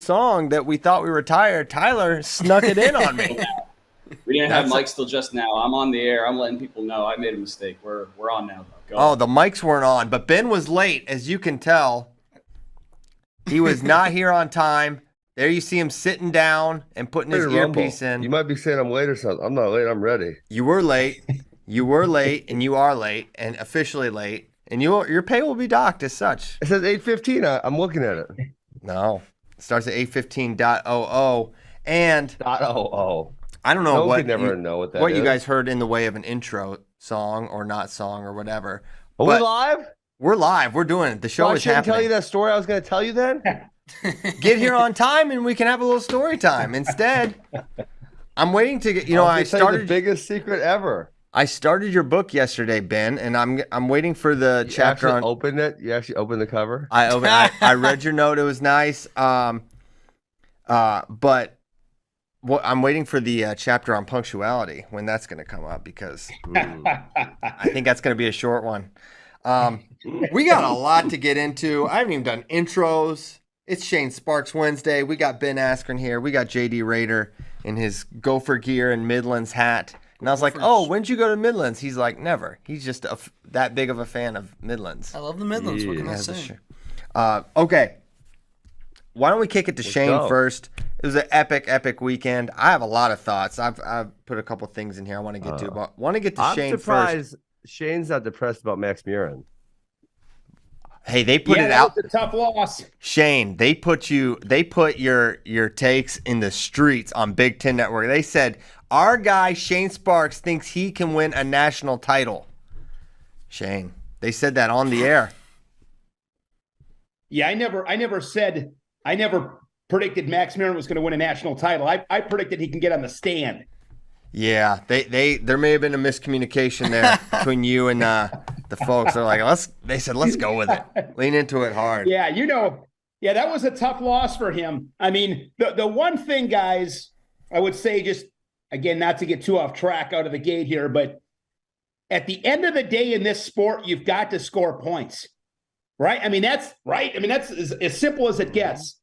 song that we thought we retired, Tyler snuck it in on me. We didn't have mics till just now. I'm on the air. I'm letting people know I made a mistake. We're on now. Go the mics weren't on, but Ben was late, as you can tell. He was not here on time. There you see him sitting down and putting his earpiece in. You might be saying I'm late or something. I'm not late. I'm ready. You were late. You were late, and you are late, and officially late. And your pay will be docked as such. It says 8:15. I'm looking at it. No. It starts at 8:15.00. And .00. I don't know what you guys heard in the way of an intro song or not song or whatever. Are we live? We're live. We're doing it. The show is happening. I shouldn't tell you that story I was going to tell you then? Get here on time and we can have a little story time. Instead, I'm waiting to get, I started the biggest secret ever. I started your book yesterday, Ben, and I'm waiting for the chapter on. Opened it? You actually opened the cover? I read your note. It was nice. But I'm waiting for the chapter on punctuality when that's going to come up because I think that's going to be a short one. We got a lot to get into. I haven't even done intros. It's Shane Sparks Wednesday. We got Ben Askren here. We got JD Raider in his Gopher gear and Midlands hat. And I was like, oh, when'd you go to Midlands? He's like, never. He's just that big of a fan of Midlands. I love the Midlands. What can I say? Okay. Why don't we kick it to Shane first? It was an epic weekend. I have a lot of thoughts. I've put a couple things in here I want to get to. But want to get to Shane first. I'm surprised Shane's not depressed about Max Murin. Hey, they put it out. That was a tough loss. Shane, they put your takes in the streets on Big Ten Network. They said our guy Shane Sparks thinks he can win a national title. Shane, they said that on the air. Yeah, I never predicted Max Murin was going to win a national title. I predicted he can get on the stand. Yeah, there may have been a miscommunication there between you and the folks. They're like, let's go with it. Lean into it hard. Yeah, that was a tough loss for him. I mean, the one thing, guys, I would say, just again, not to get too off track out of the gate here, but at the end of the day in this sport, you've got to score points. Right? I mean, that's right. I mean, that's as simple as it gets.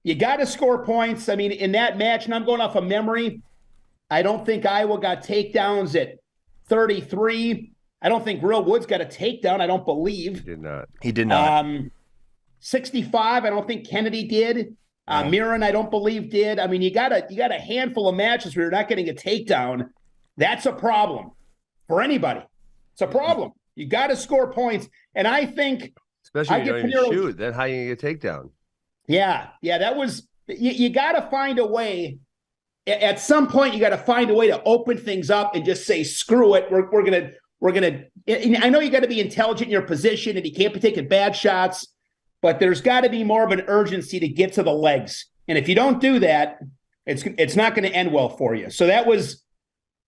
You got to score points. I mean, in that match, and I'm going off of memory, I don't think Iowa got takedowns at 33. I don't think Real Woods got a takedown. I don't believe. He did not. 65. I don't think Kennedy did. Murin, I don't believe did. I mean, you got a handful of matches where you're not getting a takedown. That's a problem for anybody. It's a problem. You got to score points, and I think. Especially when you don't even shoot, then how are you going to get a takedown? Yeah, that was you got to find a way. At some point, you got to find a way to open things up and just say, "Screw it, we're gonna." I know you got to be intelligent in your position, and you can't be taking bad shots, but there's got to be more of an urgency to get to the legs. And if you don't do that, it's not going to end well for you. So that was,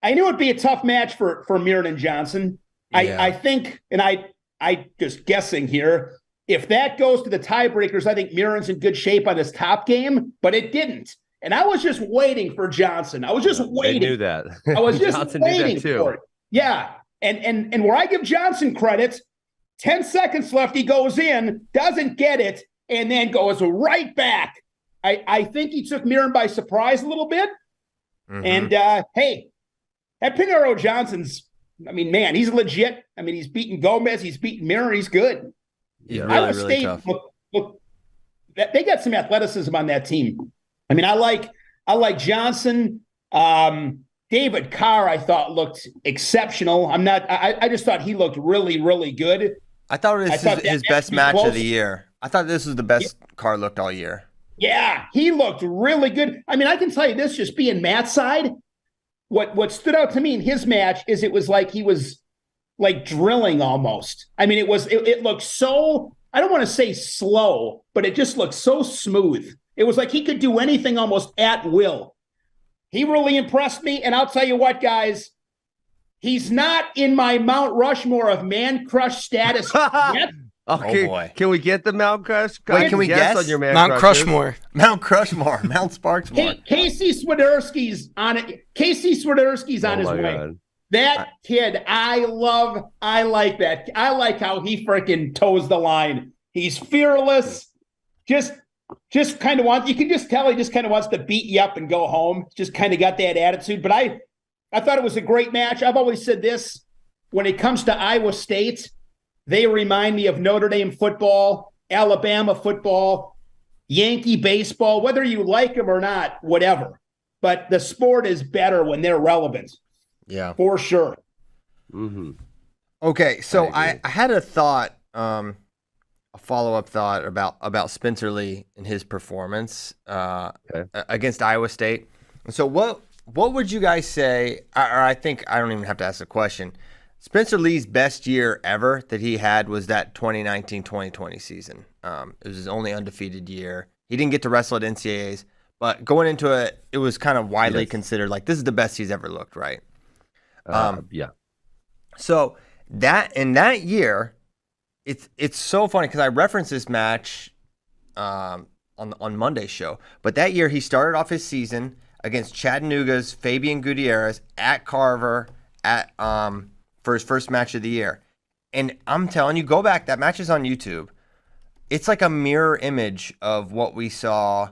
I knew it'd be a tough match for Murin and Johnson. Yeah. I think, and I just guessing here, if that goes to the tiebreakers, I think Murin's in good shape on his top game, but it didn't. And I was just waiting for Johnson. I was just waiting. They knew that. I was just waiting for it. Yeah. And where I give Johnson credit, 10 seconds left, he goes in, doesn't get it, and then goes right back. I think he took Murin by surprise a little bit. Mm-hmm. And, hey, that Pinheiro Johnson's, I mean, man, he's legit. I mean, he's beaten Gomez. He's beaten Murin. He's good. Yeah, really tough. Look, they got some athleticism on that team. I mean, I like Johnson. David Carr, I thought, looked exceptional. I just thought he looked really, really good. I thought it was his best match of the year. I thought this was the best Carr looked all year. Yeah, he looked really good. I mean, I can tell you this, just being Matt's side, what stood out to me in his match is it was like he was like drilling almost. I mean, it looked so, I don't want to say slow, but it just looked so smooth. It was like he could do anything almost at will. He really impressed me. And I'll tell you what, guys, he's not in my Mount Rushmore of man crush status yet. Okay. Oh boy. Can we get the Mount Crush? Wait, can we guess? On your Mount Crushmore. Mount Crushmore. Mount Sparksmore. Casey Swiderski's on it. Casey Swiderski's on his way. God. That kid, I like that. I like how he freaking toes the line. He's fearless. Just just kind of you can just tell he just kind of wants to beat you up and go home. Just kind of got that attitude. But I thought it was a great match. I've always said this, when it comes to Iowa State, they remind me of Notre Dame football, Alabama football, Yankee baseball, whether you like them or not, whatever. But the sport is better when they're relevant. Yeah. For sure. Mm-hmm. Okay, so I had a thought, a follow-up thought about Spencer Lee and his performance against Iowa State. And so what would you guys say, or I think I don't even have to ask the question, Spencer Lee's best year ever that he had was that 2019-2020 season. It was his only undefeated year. He didn't get to wrestle at NCAAs, but going into it, it was kind of widely considered like this is the best he's ever looked, right? Yeah. So in that year, it's so funny because I referenced this match on Monday's show, but that year he started off his season against Chattanooga's Fabian Gutierrez at Carver for his first match of the year. And I'm telling you, go back, that match is on YouTube. It's like a mirror image of what we saw.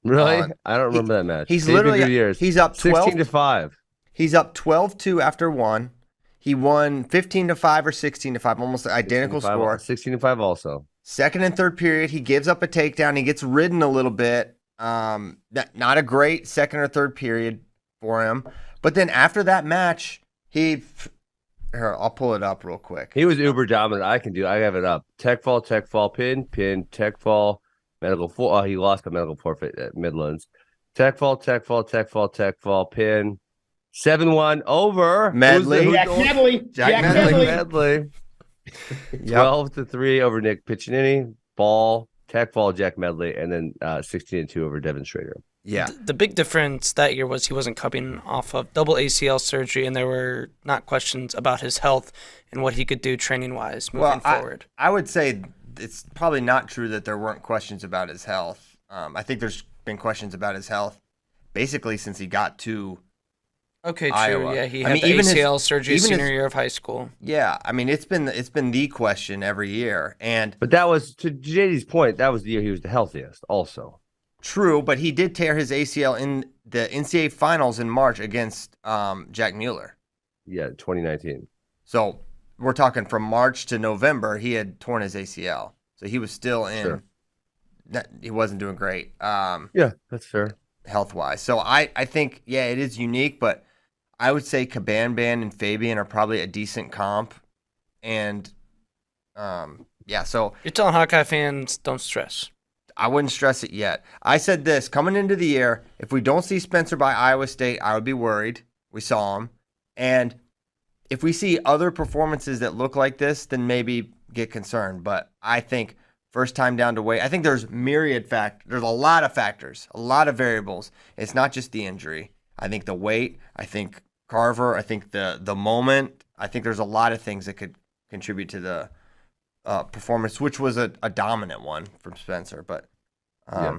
Really? I don't remember that match. He's Fabian literally Gutierrez, he's up 16-5. He's up 12-2 after one. He won 15-5 or 16-5, almost the identical score. 16-5 also. Second and third period, he gives up a takedown. He gets ridden a little bit. Not a great second or third period for him. But then after that match, I'll pull it up real quick. He was uber dominant. I have it up. Tech fall, pin, tech fall, medical fall. Oh, he lost by medical forfeit at Midlands. Tech fall, pin. 7-1 over Medley. Jack Medley. 12-3 over Nick Piccinini. Ball, tech fall, Jack Medley, and then 16-2 over Devin Schrader. Yeah. The big difference that year was he wasn't coming off of double ACL surgery, and there were not questions about his health and what he could do training-wise moving forward. I would say it's probably not true that there weren't questions about his health. I think there's been questions about his health basically since he got to Iowa. True. Yeah, he had the ACL surgery senior year of high school. Yeah, I mean it's been the question every year, but that was, to JD's point, that was the year he was the healthiest. Also true, but he did tear his ACL in the NCAA finals in March against Jack Mueller. Yeah, 2019. So we're talking from March to November, he had torn his ACL, so he was still in. Sure. He wasn't doing great. Yeah, that's fair. Health wise, so I think it is unique, but I would say Caban and Fabian are probably a decent comp. And, so... You're telling Hawkeye fans, don't stress. I wouldn't stress it yet. I said this, coming into the year, if we don't see Spencer by Iowa State, I would be worried. We saw him. And if we see other performances that look like this, then maybe get concerned. But I think first time down to weight, I think there's there's a lot of factors, a lot of variables. It's not just the injury. I think the weight, I think Carver, I think the moment, I think there's a lot of things that could contribute to the performance, which was a dominant one from Spencer. But now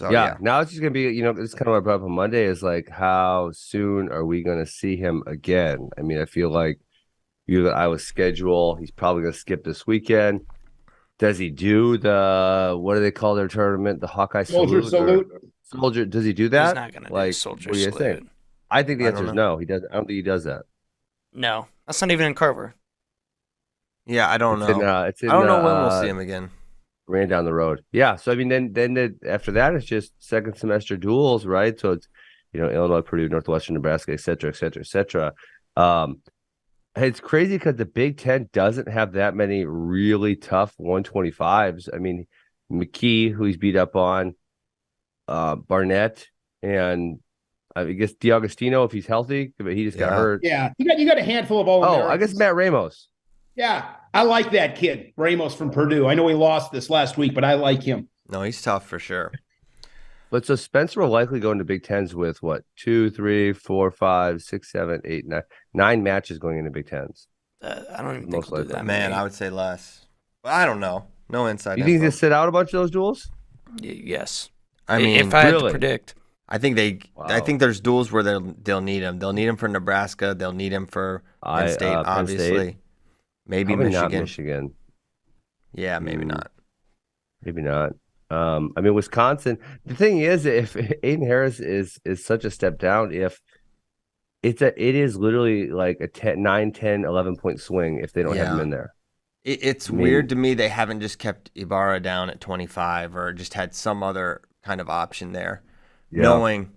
it's just gonna be, it's kind of what I brought up on Monday is like, how soon are we gonna see him again? I mean, I feel like the Iowa schedule, he's probably gonna skip this weekend. Does he do what do they call their tournament? The Hawkeye Salute? Soldier, does he do that? He's not gonna do Soldier Salute. What do you think? I think the answer is no. He does. I don't think he does that. No, that's not even in Carver. Yeah, I don't know. I don't know when we'll see him again. Ran down the road. Yeah, so I mean, then after that, it's just second semester duels, right? So it's Illinois, Purdue, Northwestern, Nebraska, et cetera, et cetera, et cetera. It's crazy because the Big Ten doesn't have that many really tough 125s. I mean, McKee, who he's beat up on, Barnett, and I guess DiAugustino if he's healthy, but he just got hurt. Yeah, you got a handful of I guess Matt Ramos. Yeah, I like that kid, Ramos from Purdue. I know he lost this last week, but I like him. No, he's tough for sure. But so Spencer will likely go into Big Tens with what, 2, 3, 4, 5, 6, 7, 8, 9 matches going into Big Tens. I don't even think we'll do that. Man, I would say less. But I don't know. No inside. You think he'll sit out a bunch of those duels? Yes. I mean, if I had to predict, I think I think there's duels where they'll need him. They'll need him for Nebraska. They'll need him for Penn State, obviously. Penn State. Maybe Probably Michigan. Not Michigan. Yeah, maybe not. Maybe not. I mean, Wisconsin. The thing is, if Aiden Harris is such a step down, if it is literally like a 10, 9, 10, 11 point swing if they don't have him in there. It's weird to me they haven't just kept Ibarra down at 25 or just had some other kind of option there. Yeah. Knowing,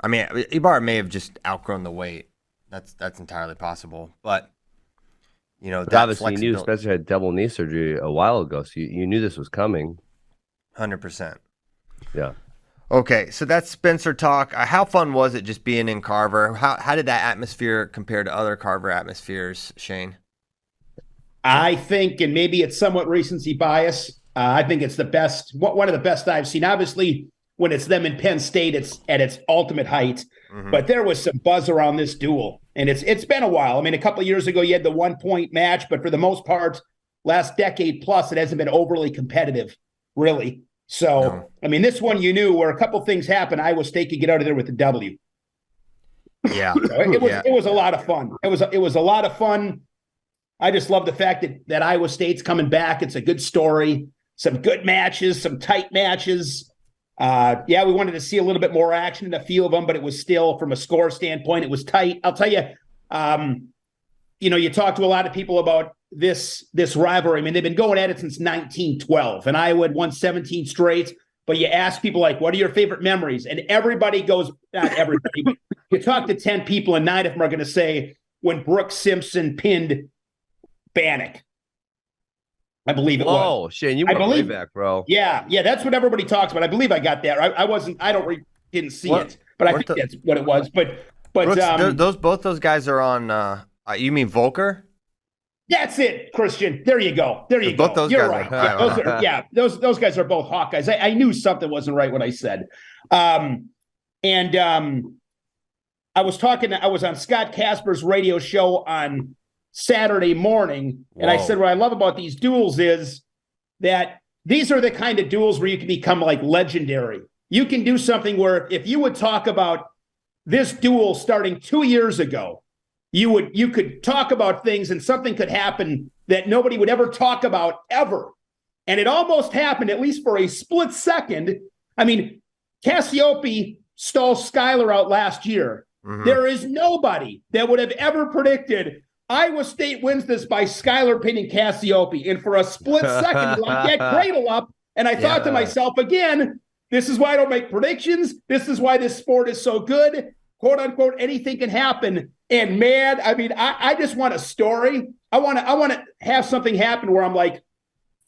I mean, Ibarra may have just outgrown the weight. That's entirely possible. But, you know, that obviously you knew Spencer had double knee surgery a while ago, so you knew this was coming. 100%. Yeah. Okay, so that's Spencer talk. How fun was it just being in Carver? How did that atmosphere compare to other Carver atmospheres, Shane? I think, and maybe it's somewhat recency bias, I think it's the best, one of the best I've seen. Obviously, when it's them in Penn State, it's at its ultimate height. Mm-hmm. But there was some buzz around this duel, and it's been a while. I mean, a couple of years ago, you had the 1-point match, but for the most part, last decade plus, it hasn't been overly competitive, really. So, no. I mean, this one you knew where a couple things happened, Iowa State could get out of there with the W. Yeah, so it was a lot of fun. It was a lot of fun. I just love the fact that Iowa State's coming back. It's a good story, some good matches, some tight matches. We wanted to see a little bit more action in a few of them, but it was still, from a score standpoint, it was tight. I'll tell you, you talk to a lot of people about this rivalry. I mean, they've been going at it since 1912, and Iowa had won 17 straight. But you ask people, like, what are your favorite memories? And everybody goes, not everybody, but you talk to 10 people, and 9 of them are going to say when Brooks Simpson pinned Bannock. I believe it was. Oh, Shane, you went way back, bro. Yeah, that's what everybody talks about. I believe I got that. Didn't see it, but I think that's what it was. But Brooks, both those guys are on. You mean Volker? That's it, Christian. There you go. Both those You're guys right. Those guys are both Hawkeyes. I knew something wasn't right when I said. I was on Scott Casper's radio show on Saturday morning, and I said what I love about these duels is that these are the kind of duels where you can become like legendary. You can do something where if you would talk about this duel starting 2 years ago, you could talk about things and something could happen that nobody would ever talk about ever. And it almost happened, at least for a split second. I mean, Cassiope stole Skyler out last year. Mm-hmm. There is nobody that would have ever predicted Iowa State wins this by Skyler pinning Cassiope. And for a split second, like that cradle up. And I thought to myself, again, this is why I don't make predictions. This is why this sport is so good. Quote unquote, anything can happen. And man, I mean, I just want a story. I want to have something happen where I'm like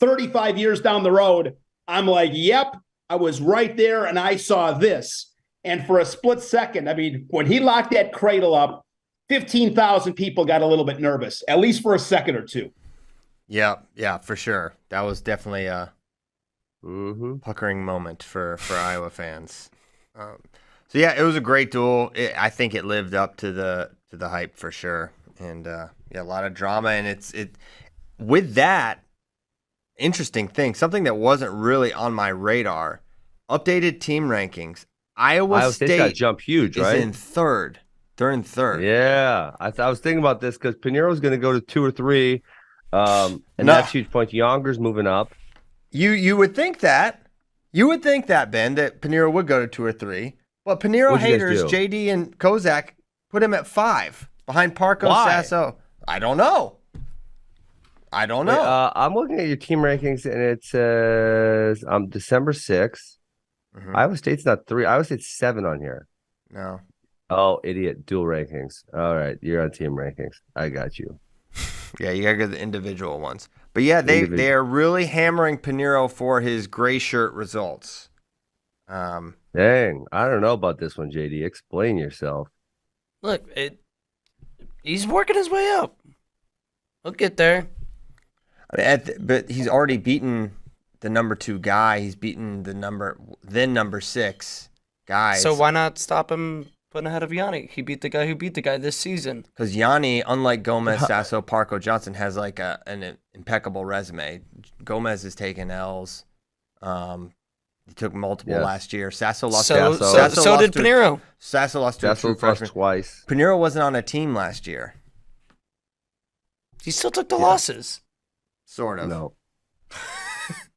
35 years down the road. I'm like, yep, I was right there and I saw this. And for a split second, I mean, when he locked that cradle up, 15,000 people got a little bit nervous, at least for a second or two. Yeah, for sure. That was definitely a puckering moment for Iowa fans. So yeah, it was a great duel. I think it lived up to the hype for sure, and a lot of drama. And with that interesting thing, something that wasn't really on my radar. Updated team rankings. Iowa State got jumped huge, right? Is in third. They're in third. Yeah, I was thinking about this because Pinero's going to go to 2 or 3, and that's huge point. Yonger's moving up. You would think that. You would think that, Ben, that Pinero would go to 2 or 3. But Pinero haters, JD and Kozak, put him at 5 behind Parco Sasso. I don't know. I'm looking at your team rankings, and it says December 6th. Mm-hmm. Iowa State's not 3. Iowa State's 7 on here. No. Oh, idiot. Dual rankings. All right. You're on team rankings. I got you. Yeah, you got to go to the individual ones. But yeah, they are really hammering Pinero for his gray shirt results. Dang. I don't know about this one, JD. Explain yourself. Look, he's working his way up. He'll get there. But he's already beaten the number 2 guy. He's beaten the number 6 guy. So why not stop him putting ahead of Yanni? He beat the guy who beat the guy this season. Because Yanni, unlike Gomez, Sasso, Parco, Johnson, has like an impeccable resume. Gomez has taken L's. He took multiple last year. Sasso lost. So did Pinero. Sasso lost to a true freshman twice. Pinero wasn't on a team last year. He still took the losses. Sort of. No.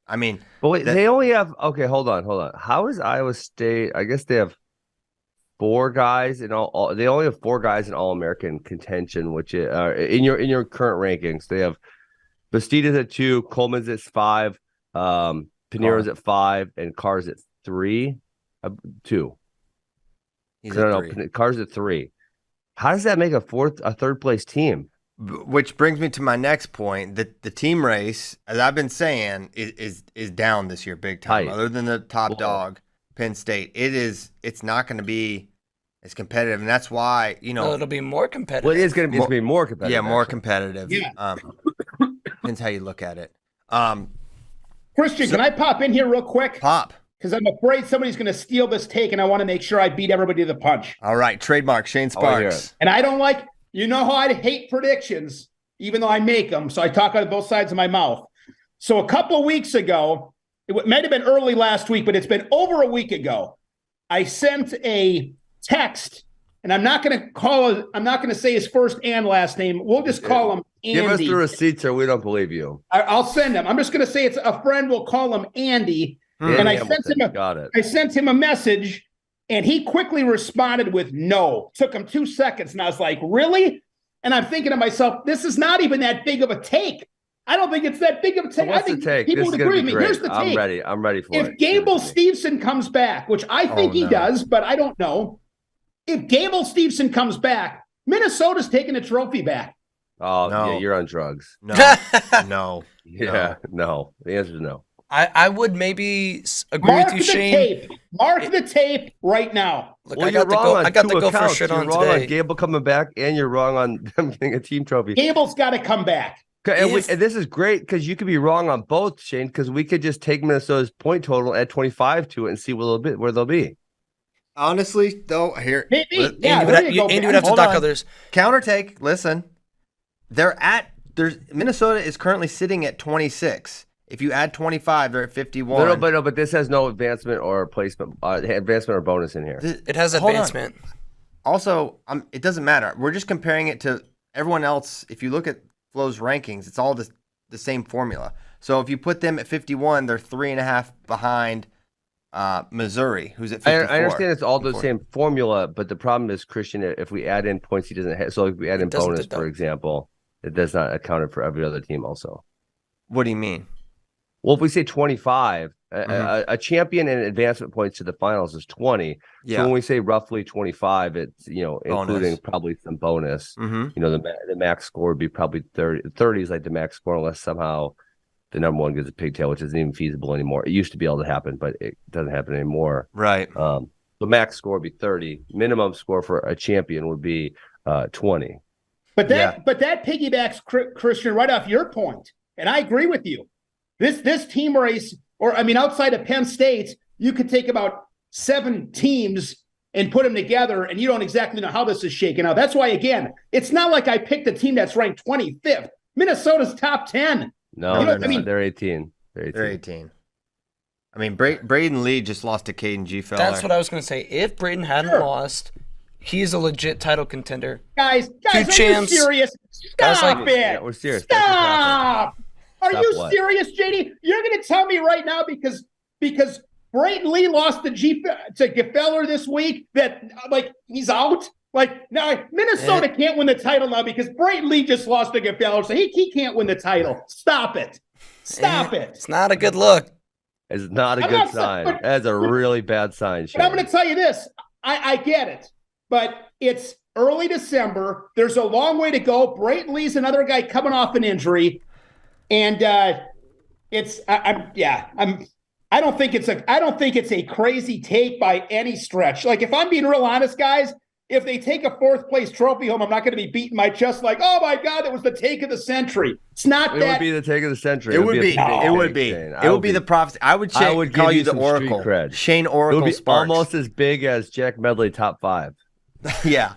I mean, But wait, they only have okay. Hold on. How is Iowa State? I guess they have 4 guys in all. They only have 4 guys in All-American contention, which is in your current rankings. They have Bastida's at 2, Coleman's at 5, Pinero's at 5, and Carr's at 3. 2. No, Carr's at 3. How does that make a third place team? Which brings me to my next point: that the team race, as I've been saying, is down this year big time. Tight. Other than the top dog, Penn State, it's not going to be as competitive, and that's why Well, it'll be more competitive. Well, it's going to be more competitive. Yeah, more actually. competitive. Yeah. Depends how you look at it. Christian, can I pop in here real quick? Pop. Because I'm afraid somebody's going to steal this take, and I want to make sure I beat everybody to the punch. All right, trademark Shane Sparks. And I don't like, you know how I hate predictions, even though I make them. So I talk out of both sides of my mouth. So a couple of weeks ago, it might have been early last week, but it's been over a week ago. I sent a text, and I'm not going to say his first and last name. We'll just call him Andy. Give us the receipts or we don't believe you. I'll send him. I'm just going to say it's a friend. We'll call him Andy. And I sent him a message, and he quickly responded with no. Took him 2 seconds, and I was like, really? And I'm thinking to myself, this is not even that big of a take. I don't think it's that big of a take. What's I think the take? people This would is agree gonna with be me. Here's great. the take. I'm ready for it. If Gable Steveson comes back, which I think he does, but I don't know. If Gable Steveson comes back, Minnesota's taking a trophy back. Oh, No. yeah, you're on drugs. No, no. Yeah, no. The answer is no. I would maybe agree Mark with you, the Shane. tape. Mark the tape right now. Look, Well, I got the go for accounts. shit You're on wrong today. on Gable coming back, and you're wrong on them getting a team trophy. Gable's got to come back. And this is great because you could be wrong on both, Shane, because we could just take Minnesota's point total, add 25 to it, and see where they'll be. Honestly, though, here Maybe. Andy would have to dock others. counter take. Listen, Minnesota is currently sitting at 26. If you add 25, they're at 51. But this has no advancement or placement, advancement or bonus in here. It has Hold on. advancement. Also, it doesn't matter. We're just comparing it to everyone else. If you look at Flo's rankings, it's all the same formula. So if you put them at 51, they're 3.5 behind Missouri, who's at 54. I understand it's all the same formula, but the problem is, Christian, if we add in points he doesn't have, so if we add in bonus, for example, it does not account for every other team also. What do you mean? Well, if we say 25, a champion and advancement points to the finals is 20. Yeah. So when we say roughly 25, it's, including probably some bonus. Mm-hmm. The max score would be probably 30. 30 is like the max score unless somehow the number one gets a pigtail, which isn't even feasible anymore. It used to be able to happen, but it doesn't happen anymore. Right. The max score would be 30. Minimum score for a champion would be 20. But that piggybacks, Christian, right off your point. And I agree with you. This team race, outside of Penn State, you could take about 7 teams and put them together, and you don't exactly know how this is shaking out. That's why, again, it's not like I picked a team that's ranked 25th. Minnesota's top 10. No, they're 18. They're 18. I mean, Braden Lee just lost to Caden G-Feller. That's what I was going to say. If Braden hadn't lost, he's a legit title contender. Guys, are champs. you serious? Stop it. Yeah, we're serious. Stop. Are you what? serious, JD? You're going to tell me right now because Brayton Lee lost to Gefeller this week that he's out? Now Minnesota can't win the title now because Brayton Lee just lost to Gefeller, so he can't win the title. Stop it. Stop it. It's not a good look. It's not a good sign. That's a really bad sign, Shane. But I'm going to tell you this. I get it, but it's early December. There's a long way to go. Brayton Lee's another guy coming off an injury. And I don't think it's a crazy take by any stretch. If I'm being real honest, guys, if they take a 4th place trophy home, I'm not going to be beating my chest like, oh my God, it was the take of the century. It's not that. It would be the take of the century. It would be. It would be. It would be the prophecy. I would call you the Oracle. Shane Oracle It would be Sparks. almost as big as Jack Medley top 5. Yeah.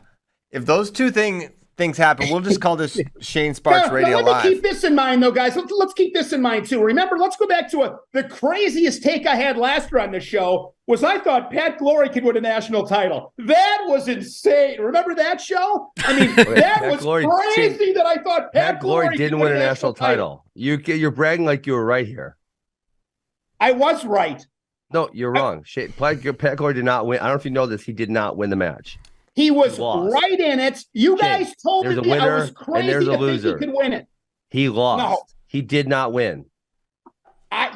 If those two things happen, we'll just call this Shane Sparks Radio Live. Let me keep this in mind, though, guys. Let's keep this in mind, too. Remember, let's go back to the craziest take I had last year on the show was I thought Pat Glory could win a national title. That was insane. Remember that show? I mean, that was crazy that I thought Pat Glory didn't win a national title. You're bragging like you were right here. I was right. No, you're wrong. Pat Corey did not win. I don't know if you know this. He did not win the match. He was lost. right in it. You Shane, guys told there's a me I winner was and crazy there's a to think loser. he could win it. He lost. No. He did not win.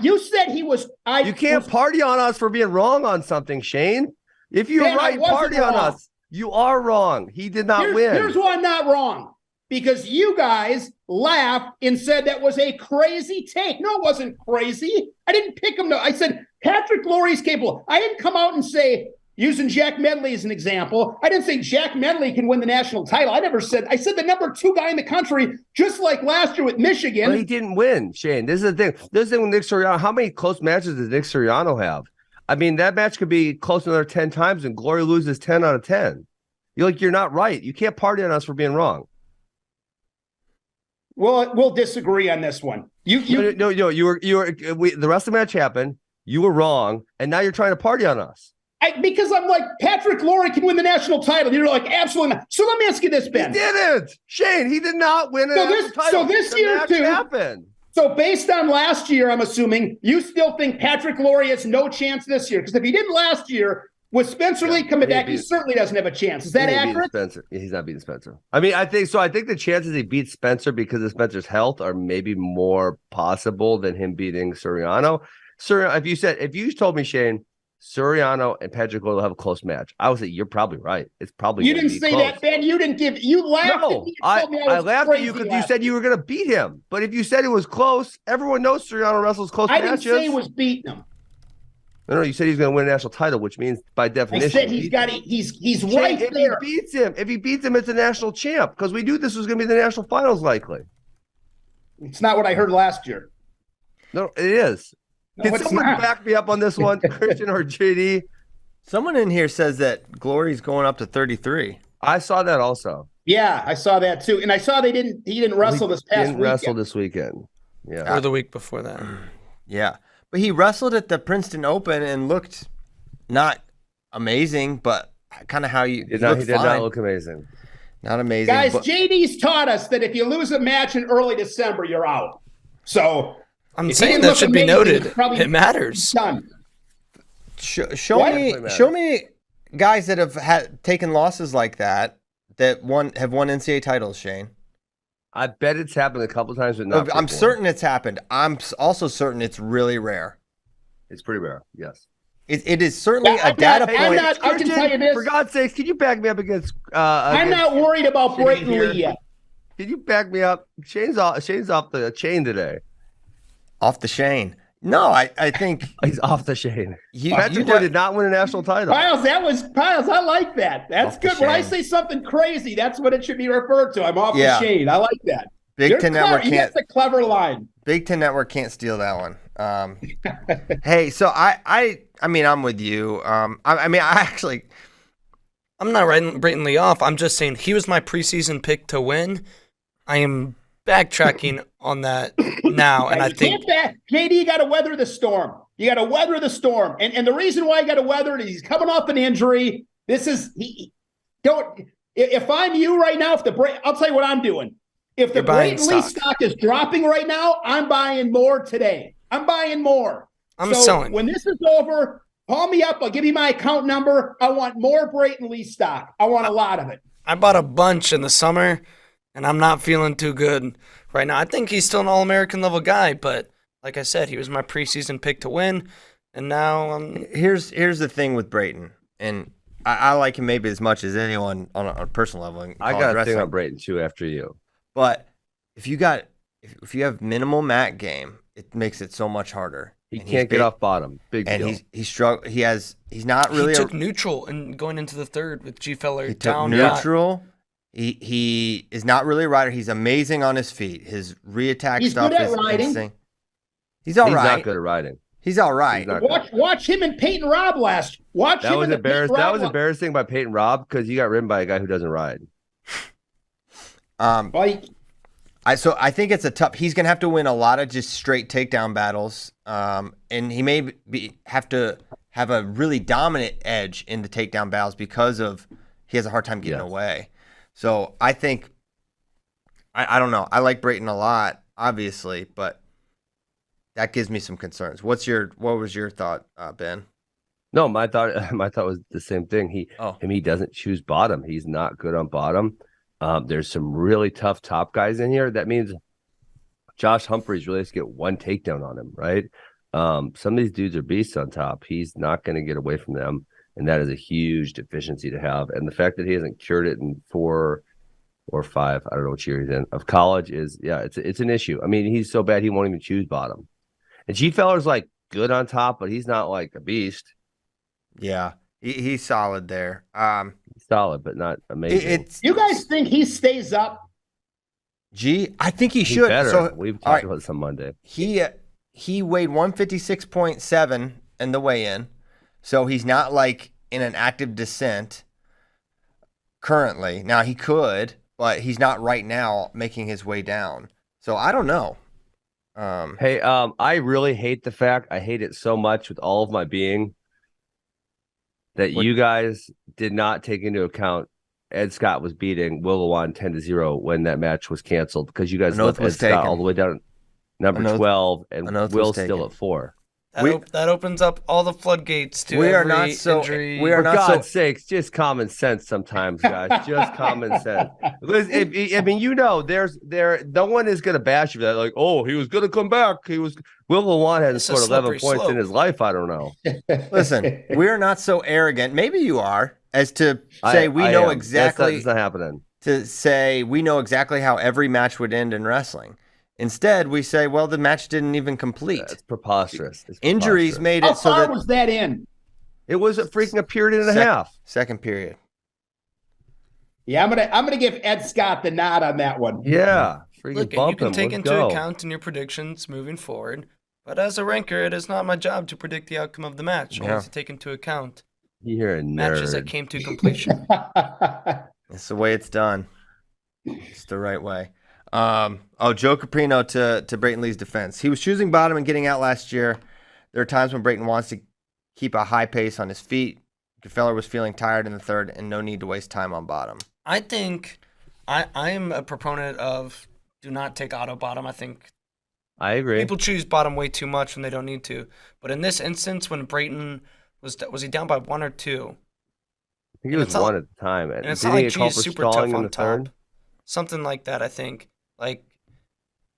You said he was. You can't party on us for being wrong on something, Shane. If you're Dan, I right, wasn't party on wrong. us. You are wrong. He did not win. Here's why I'm not wrong. Because you guys laughed and said that was a crazy take. No, it wasn't crazy. I didn't pick him. I said Patrick Lorie's capable. I didn't come out and say, using Jack Medley as an example, I didn't say Jack Medley can win the national title. I said the number 2 guy in the country, just like last year with Michigan. But he didn't win, Shane. This is the thing. This is the thing with Nick Suriano. How many close matches does Nick Suriano have? I mean, that match could be close another 10 times and Glory loses 10 out of 10. You're not right. You can't party on us for being wrong. Well, we'll disagree on this one. No, the rest of the match happened. You were wrong, and now you're trying to party on us. Because I'm like, Patrick Lorie can win the national title. You're like, absolutely not. So let me ask you this, Ben. He didn't. Shane, he did not win a national title. So this The year, match too. happened. So based on last year, I'm assuming you still think Patrick Lorie has no chance this year. Because if he didn't last year, with Spencer Lee coming back, he certainly doesn't have a chance. Is that accurate? Spencer. He's not beating Spencer. I mean, I think the chances he beats Spencer because of Spencer's health are maybe more possible than him beating Suriano. If you told me, Shane, Suriano and Patrick will have a close match, I would say you're probably right. It's probably you didn't say close. that, Ben. You didn't give. You laughed. No, at me. You told me I laughed at you because you said you were going to beat him. But if you said it was close, everyone knows Suriano wrestles close matches. I didn't say he was beating him. No, you said he's going to win a national title, which means by definition, I said he's right if there. If he beats him, it's a national champ because we knew this was going to be the national finals likely. It's not what I heard last year. No, it is. No, Can someone back me up on this one, Christian or JD? Someone in here says that Glory's going up to 33. I saw that also. Yeah, I saw that too, and I saw he didn't wrestle this past weekend. Wrestle this weekend. Yeah, or the week before that. Yeah, but he wrestled at the Princeton Open and looked not amazing, but kind of how you he did not look amazing. Not amazing, guys. but JD's taught us that if you lose a match in early December, you're out. So I'm saying that should be noted. It matters. Done. Show me guys that have taken losses like that have won NCAA titles, Shane. I bet it's happened a couple times, but not. I'm certain it's happened. I'm also certain it's really rare. It's pretty rare. Yes. It is certainly a data point. I can tell you this. For God's sakes, can you back me up against? I'm not worried about Brayton Lee yet. Can you back me up? Shane's off the chain today. Off the Shane. No, I think he's off the Shane. Patrick did not win a national title. Piles, I like that. That's good. When I say something crazy, that's what it should be referred to. I'm off the Shane. I like that. Big Ten Network can't. That's a clever line. Big Ten Network can't steal that one. Hey, so I mean, I'm with you. I'm not writing Brayton Lee off. I'm just saying he was my preseason pick to win. I am backtracking on that now, and I think JD, you got to weather the storm. You got to weather the storm, and the reason why you got to weather it is he's coming off an injury. If I'm you right now, I'll tell you what I'm doing. If the Brayton Lee stock is dropping right now, I'm buying more today. I'm buying more. I'm selling. When this is over, call me up. I'll give you my account number. I want more Brayton Lee stock. I want a lot of it. I bought a bunch in the summer, and I'm not feeling too good right now. I think he's still an All-American level guy, but like I said, he was my preseason pick to win, and now here's the thing with Brayton, and I like him maybe as much as anyone on a personal level. I got a thing on Brayton too after you. But if you have minimal mat game, it makes it so much harder. He can't get off bottom. Big deal. He's struggled. He's not really. He took neutral and going into the third with G Feller down. He took neutral. He is not really a rider. He's amazing on his feet. His reattack stuff is insane. He's all right. He's not good at riding. He's all right. Watch him and Peyton Robb last. That was embarrassing by Peyton Robb because he got ridden by a guy who doesn't ride. I think it's he's gonna have to win a lot of just straight takedown battles. And he may have to have a really dominant edge in the takedown battles because he has a hard time getting away. So I think I don't know. I like Brayton a lot, obviously, but that gives me some concerns. What was your thought, Ben? No, my thought was the same thing. Oh. He doesn't choose bottom. He's not good on bottom. There's some really tough top guys in here. That means Josh Humphreys really has to get one takedown on him, right? Some of these dudes are beasts on top. He's not going to get away from them, and that is a huge deficiency to have. And the fact that he hasn't cured it in 4 or 5, I don't know what year he's in, of college it's an issue. I mean, he's so bad he won't even choose bottom. And G Feller's like good on top, but he's not like a beast. Yeah, he's solid there. Solid, but not amazing. You guys think he stays up? I think he should. Better. So We've talked about this on Monday. He weighed 156.7 in the weigh-in, so he's not like in an active descent currently. Now he could, but he's not right now making his way down. So I don't know. Hey, I really hate the fact, I hate it so much with all of my being, that you guys did not take into account Ed Scott was beating Will Lewan 10-0 when that match was canceled, because you guys left Ed Scott all the way down number 12 and Will still at 4. That opens up all the floodgates to injury. For God's sakes, just common sense sometimes, guys. Just common sense. I mean, no one is going to bash you for that. Like, oh, he was going to come back. Will Lewan hasn't scored 11 points in his life. I don't know. Listen, we're not so arrogant. Maybe you are, as to say we know exactly. That's not happening. To say we know exactly how every match would end in wrestling. Instead, we say, well, the match didn't even complete. It's preposterous. Injuries made it so that... How far was that in? It was a period and a half. Second period. Yeah, I'm gonna give Ed Scott the nod on that one. Yeah. Look, and you can take into account in your predictions moving forward, but as a ranker, it is not my job to predict the outcome of the match. I have to take into account matches that came to completion. It's the way it's done. It's the right way. Joe Caprino to Brayton Lee's defense. He was choosing bottom and getting out last year. There are times when Brayton wants to keep a high pace on his feet. Feller was feeling tired in the third and no need to waste time on bottom. I think I'm a proponent of do not take auto bottom. I think I agree. People choose bottom way too much when they don't need to. But in this instance, when Brayton was he down by 1 or 2? I think it was 1 at the time. And it's not like G's super tough on top. Something like that, I think. Like,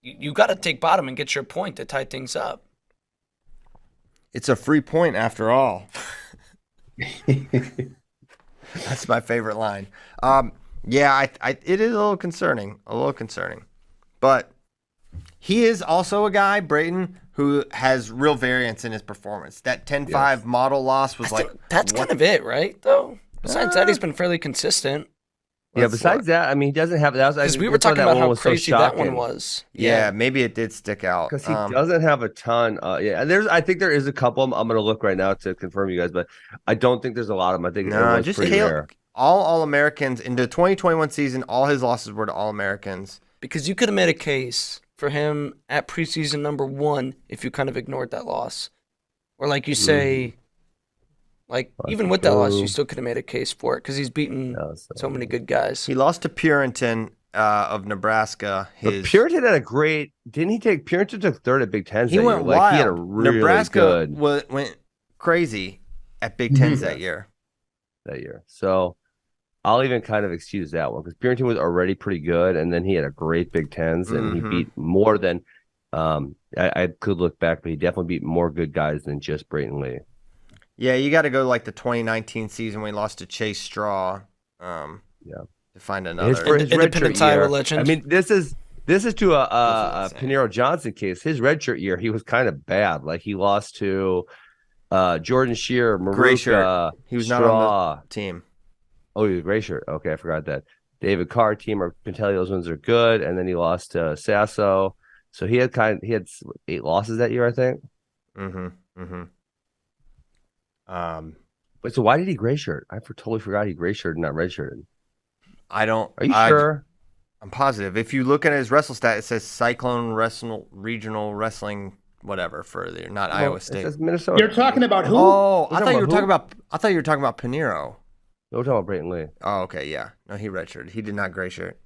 you got to take bottom and get your point to tie things up. It's a free point after all. That's my favorite line. It is a little concerning. But he is also a guy, Brayton, who has real variance in his performance. That 10-5 model loss was that's kind of it, right? Though besides that, he's been fairly consistent. Yeah, besides that, I mean, he doesn't have that. Because we were talking about how crazy that one was. Yeah, maybe it did stick out. Because he doesn't have a ton. I think there is a couple. I'm going to look right now to confirm you guys, but I don't think there's a lot of them. I think just all Americans in the 2021 season. All his losses were to All Americans. Because you could have made a case for him at preseason number 1 if you kind of ignored that loss, or like you say. Like, even with that loss, you still could have made a case for it because he's beaten so many good guys. He lost to Puritan of Nebraska. Puritan had a great... Didn't he take... Puritan took 3rd at Big Tens He went wild. He had a really Nebraska went crazy at Big Tens that year. So, I'll even kind of excuse that one because Puritan was already pretty good, and then he had a great Big Tens, and he beat more than... I could look back, but he definitely beat more good guys than just Brayton Lee. Yeah, you got to go like the 2019 season when he lost to Chase Straw. To find another. His Independence Iowa legend. I mean, this is to a Pinheiro Johnson case. His redshirt year, he was kind of bad. Like he lost to Jordan Shear, Maruka. He was Straw. not on the team. Oh, he was gray shirt. Okay, I forgot that. David Carr, team or Pintelli, those ones are good, and then he lost to Sasso. So he had 8 losses that year, I think. But so why did he gray shirt? I totally forgot he gray shirted, not red shirted. I don't. Are you sure? I'm positive. If you look at his wrestle stat, it says Cyclone Regional Wrestling, whatever further, not Iowa State. It says Minnesota. You're talking about who? Oh, I thought you were talking about Pinheiro. No, we're talking about Brayton Lee. Oh, okay, yeah. No, he redshirted. He did not gray shirt.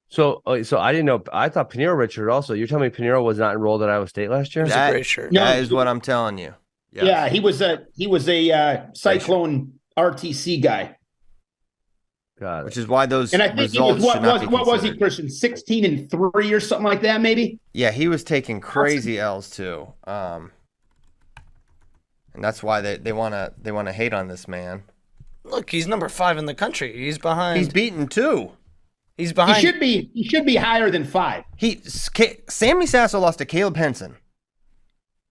So I didn't know. I thought Pinheiro Richard also. You're telling me Pinheiro was not enrolled at Iowa State last year? He's a great shirt. No. That is what I'm telling you. Yes. Yeah, he was a Cyclone RTC guy. Got it. Which is why those And I think results he was should not be what was he, considered. Christian? 16-3 or something like that, maybe? Yeah, he was taking crazy L's too. And that's why they wanna hate on this man. Look, he's number 5 in the country. He's behind. He's beaten two. He's behind. He should be higher than 5. Sammy Sasso lost to Caleb Henson.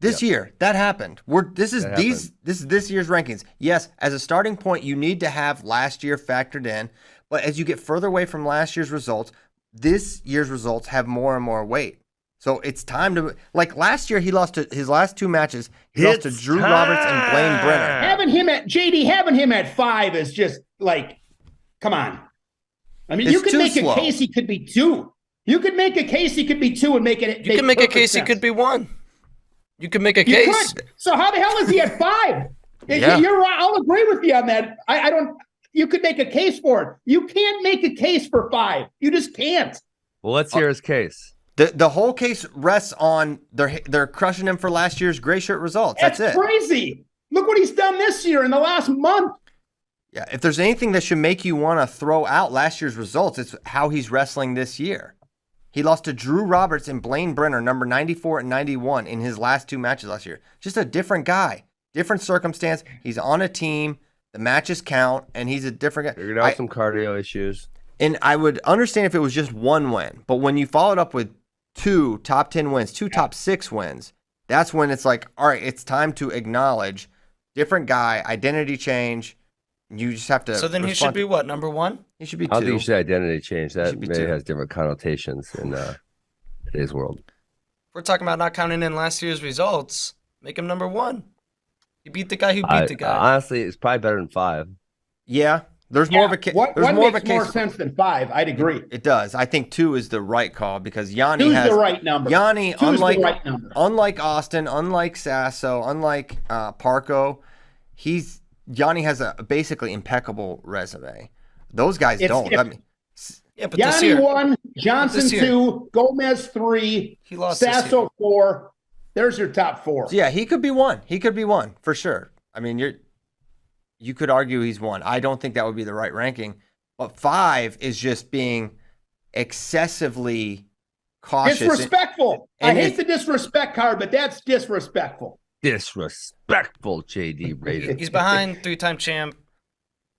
This year, that happened. This is this year's rankings. Yes, as a starting point, you need to have last year factored in, but as you get further away from last year's results, this year's results have more and more weight. So it's time to, like last year, he lost to his last 2 matches. He lost to Drew Roberts and Blaine Brenner. Having him at 5 is just like, come on. I mean, It's you could too make slow. a case he could be 2. You could make a case he could be 2 and make it. You can make a case he could be 1. You can make a You case. could. So how the hell is he at 5? Yeah. You're right. I'll agree with you on that. I don't. You could make a case for it. You can't make a case for 5. You just can't. Well, let's hear his case. The whole case rests on they're crushing him for last year's gray shirt results. That's it. Crazy. Look what he's done this year in the last month. Yeah, if there's anything that should make you want to throw out last year's results, it's how he's wrestling this year. He lost to Drew Roberts and Blaine Brenner, number 94 and 91, in his last 2 matches last year. Just a different guy, different circumstance. He's on a team. The matches count, and he's a different guy. Figured out some cardio issues. And I would understand if it was just 1 win, but when you followed up with 2 top 10 wins, 2 top 6 wins, that's when it's like, all right, it's time to acknowledge different guy, identity change. You just have to. So then he should be what, number 1? He should be 2. I don't think you should identity change. That should be maybe 2. has different connotations in today's world. If we're talking about not counting in last year's results, make him number 1. You beat the guy who beat the guy. Honestly, it's probably better than 5. Yeah, there's more of a case. There's one more of a makes more case. sense than 5. I'd agree. It does. I think 2 is the right call because Yanni 2's has the right number. Yanni, 2's the right number. unlike Austin, unlike Sasso, unlike Parco, Yanni has a basically impeccable resume. Those guys don't. Yeah, but this Yanni year, 1, Johnson this year. 2, Gomez 3, He lost this Sasso year. 4. There's your top 4. Yeah, he could be 1. He could be 1 for sure. I mean, you could argue he's 1. I don't think that would be the right ranking. But 5 is just being excessively cautious. Disrespectful. I and hate the disrespect card, but that's disrespectful. Disrespectful, JD Raider. He's behind 3-time champ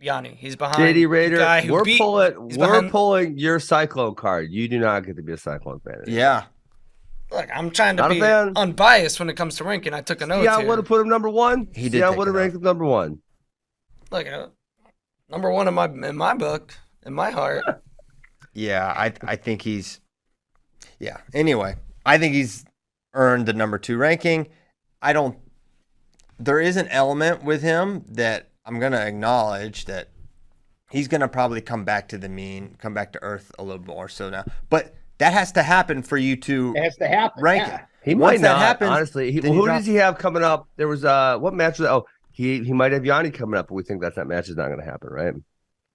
Yanni. He's behind JD the Raider, guy who beat. we're pulling your Cyclone card. You do not get to be a Cyclone fan. Yeah. Look, I'm trying to Not a be fan. unbiased when it comes to ranking. I took a note. Yeah, I here. would have put him number 1. He did I take would have it ranked him number 1. Look, number 1 in my book, in my heart. Yeah, I think he's. Yeah. Anyway, I think he's earned the number 2 ranking. There is an element with him that I'm gonna acknowledge that he's gonna probably come back to the mean, come back to earth a little more so now. But that has to happen for you to It has to happen. rank yeah. it. He Once might that not, happens, honestly. then you Who drop- does he have coming up? There was what match was that? Oh, he might have Yanni coming up, but we think that match is not going to happen, right?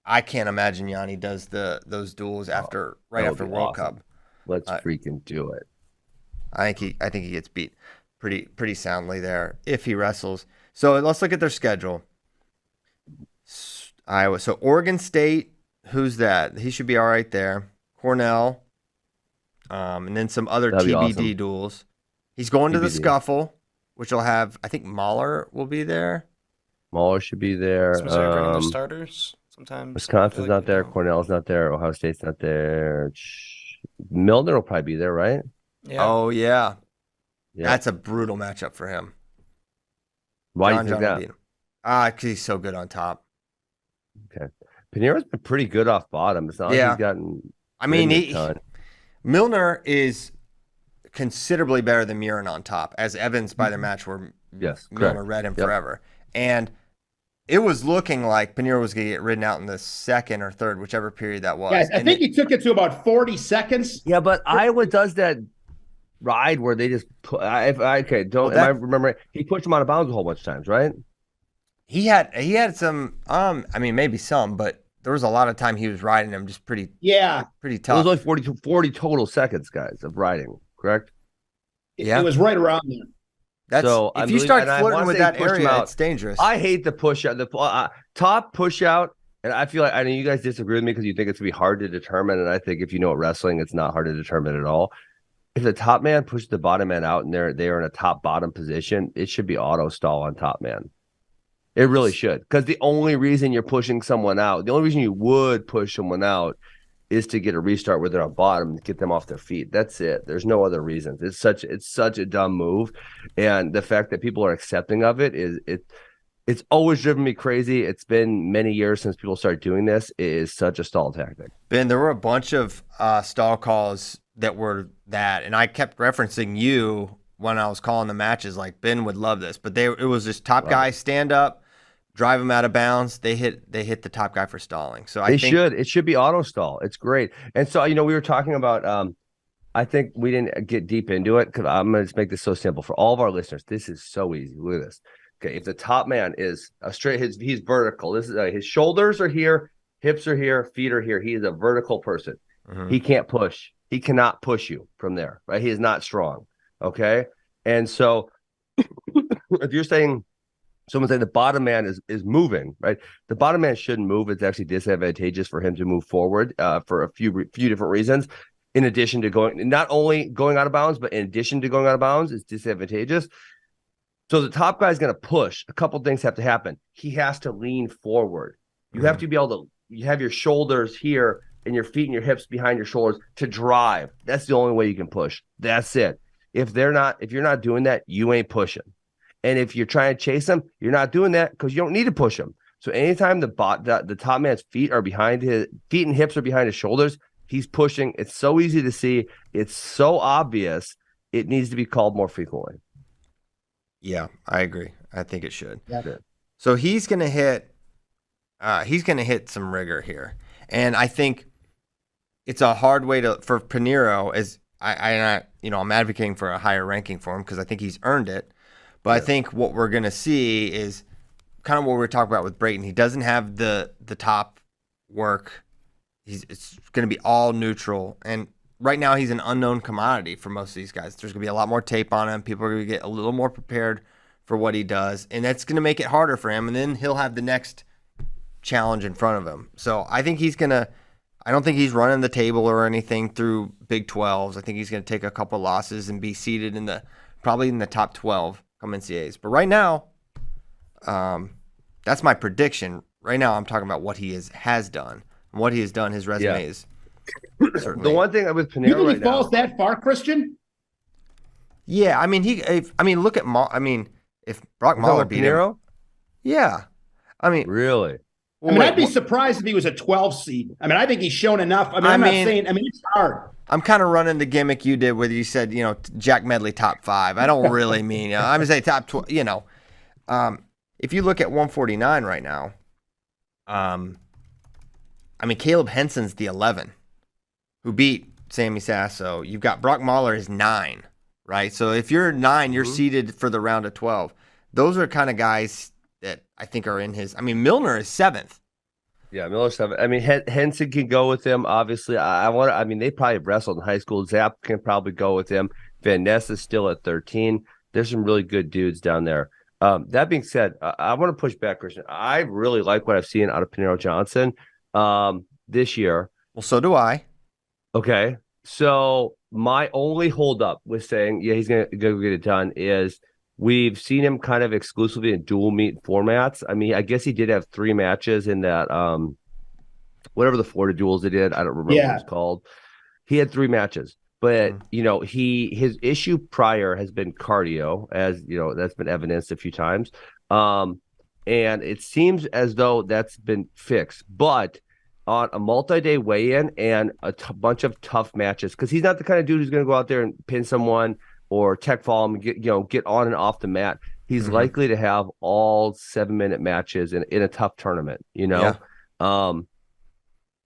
I can't imagine Yanni does those duels after that would after be World awesome. Cup. Let's freaking do it. I think he gets beat pretty soundly there if he wrestles. So let's look at their schedule. Iowa. So Oregon State, who's that? He should be all right there. Cornell, and then some other That'd be TBD awesome. duels. He's going to the TBD. Scuffle, which will have, I think Mahler will be there. Mahler should be there. Is Missouri bringing their starters sometimes? Wisconsin's not there. Cornell's not there. Ohio State's not there. Milner will probably be there, right? Yeah. Oh yeah. Yeah. That's a brutal matchup for him. Why John do you think will that? beat him. Because he's so good on top. Panera's been pretty good off bottom. It's not like Yeah. he's gotten. I mean, ridden a ton. Milner is considerably better than Murin on top, as evidenced by their match where Yes, Milner correct. read him Yep. forever. And it was looking like Pinheiro was going to get ridden out in the second or third, whichever period that was. Yeah, I And think he took it to about 40 seconds. Yeah, but Iowa does that ride where they just put. Am I remembering? He pushed him out of bounds a whole bunch of times, right? he had some, I mean, maybe some, but there was a lot of time he was riding him just pretty Yeah, pretty It was tough. only 40 total seconds, guys, of riding, correct? Yeah. it was right around there. That's So if I you believe, start and I flirting want to with say that pushed him area, out. it's dangerous. I hate the push out, the top push out, and I feel like I know you guys disagree with me because you think it's gonna be hard to determine, and I think if you know what wrestling, it's not hard to determine at all. If the top man pushes the bottom man out and they're in a top bottom position, it should be auto stall on top man. It really should, because the only reason you're pushing someone out, the only reason you would push someone out is to get a restart where they're on bottom, get them off their feet. That's it. There's no other reasons. It's such a dumb move, and the fact that people are accepting of it it's always driven me crazy. It's been many years since people started doing this. It is such a stall tactic. Ben, there were a bunch of stall calls that were that, and I kept referencing you when I was calling the matches. Like Ben would love this, but it was just top guy stand up, drive him out of bounds. They hit the top guy for stalling. So I think It should be auto stall. It's great. And so we were talking about I think we didn't get deep into it because I'm going to make this so simple for all of our listeners. This is so easy. Look at this. Okay, if the top man is a straight, he's vertical. This is his shoulders are here, hips are here, feet are here. He is a vertical person. He can't push. He cannot push you from there, right? He is not strong. Okay, and so if you're saying someone saying the bottom man is moving, right? The bottom man shouldn't move. It's actually disadvantageous for him to move forward for a few different reasons. In addition to not only going out of bounds, but in addition to going out of bounds, it's disadvantageous. So the top guy is going to push. A couple things have to happen. He has to lean forward. You have to be able to. You have your shoulders here and your feet and your hips behind your shoulders to drive. That's the only way you can push. That's it. If you're not doing that, you ain't pushing. And if you're trying to chase him, you're not doing that because you don't need to push him. So anytime the top man's feet are behind his feet and hips are behind his shoulders, he's pushing. It's so easy to see. It's so obvious. It needs to be called more frequently. yeah, I agree. I think it should. Yeah. So he's gonna hit some rigor here, and I think it's a hard way for Pinheiro. As I'm advocating for a higher ranking for him because I think he's earned it. But I think what we're gonna see is kind of what we were talking about with Brayton. He doesn't have the top work. It's gonna be all neutral, and right now he's an unknown commodity for most of these guys. There's gonna be a lot more tape on him. People are gonna get a little more prepared for what he does, and that's gonna make it harder for him. And then he'll have the next challenge in front of him. So I think I don't think he's running the table or anything through Big 12s. I think he's gonna take a couple losses and be seated probably in the top 12 come NCAAs. But right now, that's my prediction. Right now, I'm talking about what he has done. And what he has done, his resume is certainly. The one thing with You Pinheiro think right he now, falls that far, Christian? Yeah, I mean, look at if Brock Mahler beat him. Pinheiro, Yeah. I mean, really? I'd be surprised if he was a 12 seed. I mean, I think he's shown enough. I'm not saying, it's hard. I'm kind of running the gimmick you did where you said, Jack Medley top 5. I don't really mean, I'm going to say top 12, if you look at 149 right now, Caleb Henson's the 11 who beat Sammy Sasso. You've got Brock Mahler is 9, right? So if you're 9, you're seeded for the round of 12. Those are kind of guys that I think are in his. Milner is 7th. Yeah, Miller's 7th. Henson can go with him. Obviously, they probably wrestled in high school. Zapp can probably go with him. Van Ness is still at 13. There's some really good dudes down there. That being said, I want to push back, Christian. I really like what I've seen out of Pinheiro Johnson this year. Well, so do I. Okay, so my only holdup with saying, he's going to go get it done is we've seen him kind of exclusively in dual meet formats. I guess he did have 3 matches in that, whatever the Florida duels they did. I don't remember what it's called. He had 3 matches. But, his issue prior has been cardio, as, that's been evidenced a few times. And it seems as though that's been fixed. But on a multi-day weigh-in and a bunch of tough matches, because he's not the kind of dude who's going to go out there and pin someone or tech fall him and get on and off the mat. He's likely to have all 7-minute matches in a tough tournament, Yeah.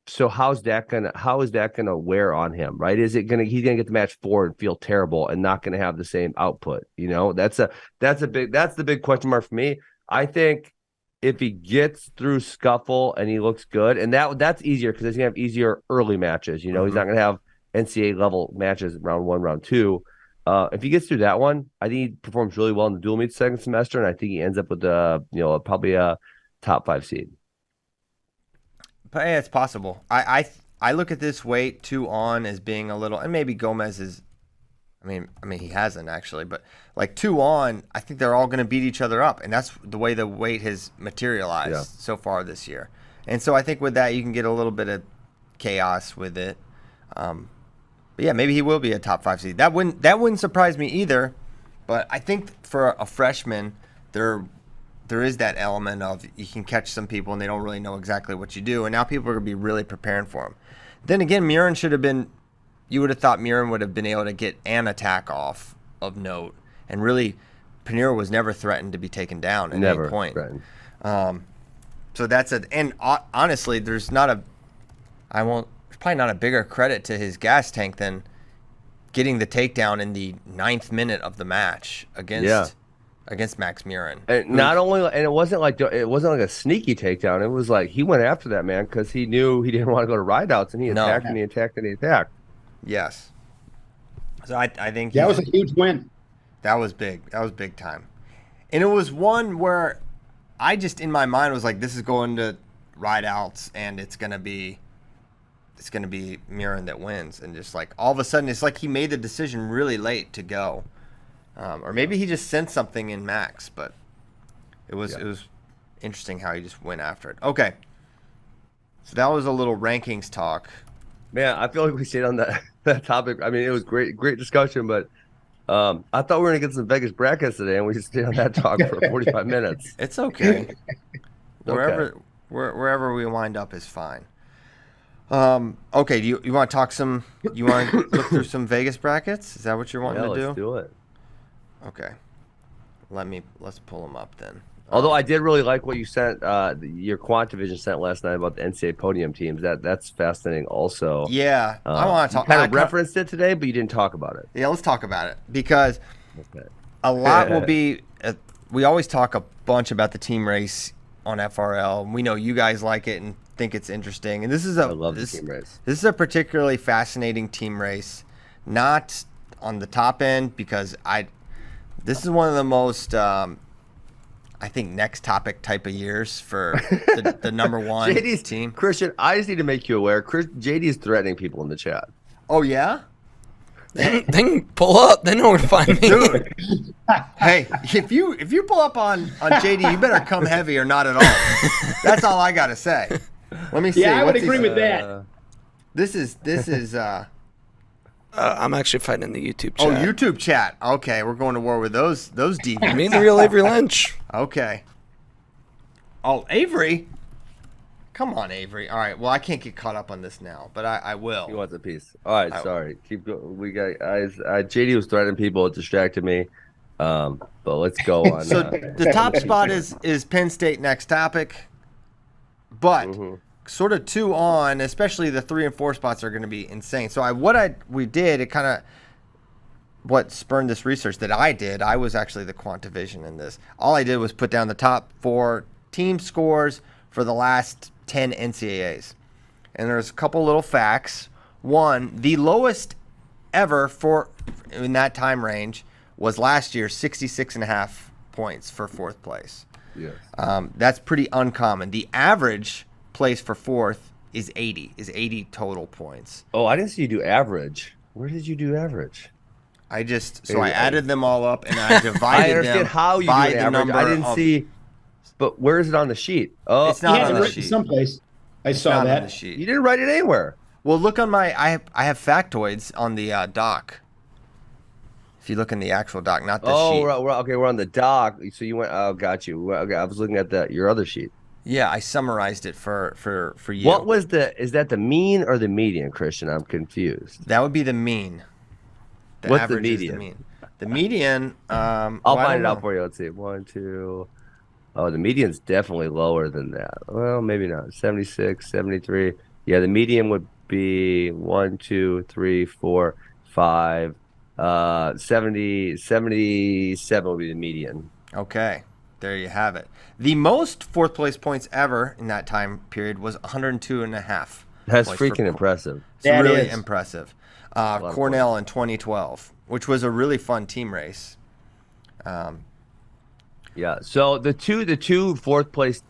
So how is that gonna wear on him, right? He's gonna get the match 4 and feel terrible and not gonna have the same output? That's the big question mark for me. I think if he gets through scuffle and he looks good, and that's easier because he's gonna have easier early matches. He's not gonna have NCAA level matches round 1, round 2. If he gets through that one, I think he performs really well in the dual meet second semester, and I think he ends up with probably a top 5 seed. But yeah, it's possible. I look at this weight 2 on as being a little, and maybe Gomez is. I mean he hasn't actually, but like 2 on, I think they're all going to beat each other up, and that's the way the weight has materialized so far this year. And so I think with that you can get a little bit of chaos with it. But yeah, maybe he will be a top 5 seed. That wouldn't surprise me either. But I think for a freshman, there is that element of you can catch some people and they don't really know exactly what you do, and now people are going to be really preparing for him. Then again, Murin should have been. You would have thought Murin would have been able to get an attack off of note, and really, Paniro was never threatened to be taken down at any point. So that's and honestly, there's probably not a bigger credit to his gas tank than getting the takedown in the 9th minute of the match against Max Murin. And it wasn't like a sneaky takedown. It was like he went after that man because he knew he didn't want to go to rideouts, and he attacked and he attacked and he attacked. Yes. So I think that was a huge win. That was big. That was big time. And it was one where I just in my mind was like, this is going to rideouts and it's gonna be Murin that wins. And just like all of a sudden it's like he made the decision really late to go. Or maybe he just sensed something in Max, but it was interesting how he just went after it. Okay. So that was a little rankings talk. Man, I feel like we stayed on that topic. I mean, it was great discussion, but I thought we were gonna get some Vegas brackets today, and we just stayed on that talk for 45 minutes. It's okay. Wherever we wind up is fine. Okay, do you want to talk some? You want to look through some Vegas brackets? Is that what you're wanting to do? Let's do it. Okay, let's pull them up then. Although I did really like what you sent, your quant division sent last night about the NCAA podium teams. That's fascinating. Also, yeah, I want to talk. You kind of referenced it today, but you didn't talk about it. Yeah, let's talk about it because a lot will be. We always talk a bunch about the team race on FRL. We know you guys like it and think it's interesting. And I love the team race. This is a particularly fascinating team race, not on the top end because this is one of the most. I think next topic type of years for the number one JD's team. Christian, I just need to make you aware. JD is threatening people in the chat. Oh yeah? Then pull up. They know where to find me. Dude. Hey, if you pull up on JD, you better come heavy or not at all. That's all I gotta say. Let me see. Yeah, I would agree with that. This is I'm actually fighting in the YouTube chat. Oh, YouTube chat. Okay, we're going to war with those deviants. Me and the real Avery Lynch. Okay. Oh, Avery? Come on, Avery. All right. Well, I can't get caught up on this now, but I will. He wants a piece. All right. Sorry. Keep going. We got JD was threatening people. It distracted me. But let's go on. So the top spot is Penn State next topic, but sort of 2 on, especially the 3 and 4 spots are going to be insane. So what spurned this research that I did, I was actually the quant division in this. All I did was put down the top 4 team scores for the last 10 NCAAs. And there's a couple little facts. One, the lowest ever in that time range was last year, 66.5 points for 4th place. Yes. That's pretty uncommon. The average place for 4th is 80 total points. Oh, I didn't see you do average. Where did you do average? I added them all up and I divided them how you by do the average. number. I didn't see, but where is it on the sheet? Oh, it's not on the sheet. Someplace. I saw that. On the sheet. You didn't write it anywhere. Well, look on I have factoids on the doc. If you look in the actual doc, not the sheet. We're on the doc. So you went. Oh, got you. Okay, I was looking at your other sheet. Yeah, I summarized it for you. What was is that the mean or the median, Christian? I'm confused. That would be the mean. What's the median? The median. I'll find it out for you. Let's see. 1, 2. Oh, the median's definitely lower than that. Well, maybe not. 76, 73. Yeah, the median would be 1, 2, 3, 4, 5. 70, 77 would be the median. Okay. there you have it. The most fourth place points ever in that time period was 102.5. That's freaking impressive. It's really impressive. Cornell in 2012, which was a really fun team race. Yeah. So the two fourth place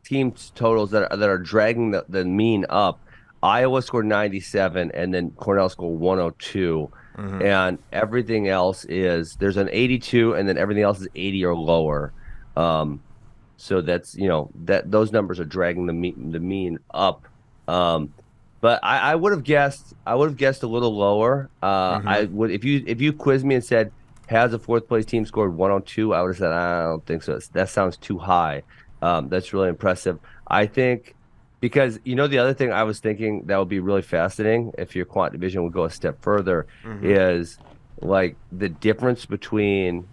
teams totals that are dragging the mean up, Iowa scored 97 and then Cornell scored 102. And everything else there's an 82 and then everything else is 80 or lower. So that's, that those numbers are dragging the mean up. But I would have guessed a little lower. I would if you quizzed me and said, has a fourth place team scored 102, I would have said, I don't think so. That sounds too high. That's really impressive. I think because, the other thing I was thinking that would be really fascinating if your quant division would go a step further is like the difference between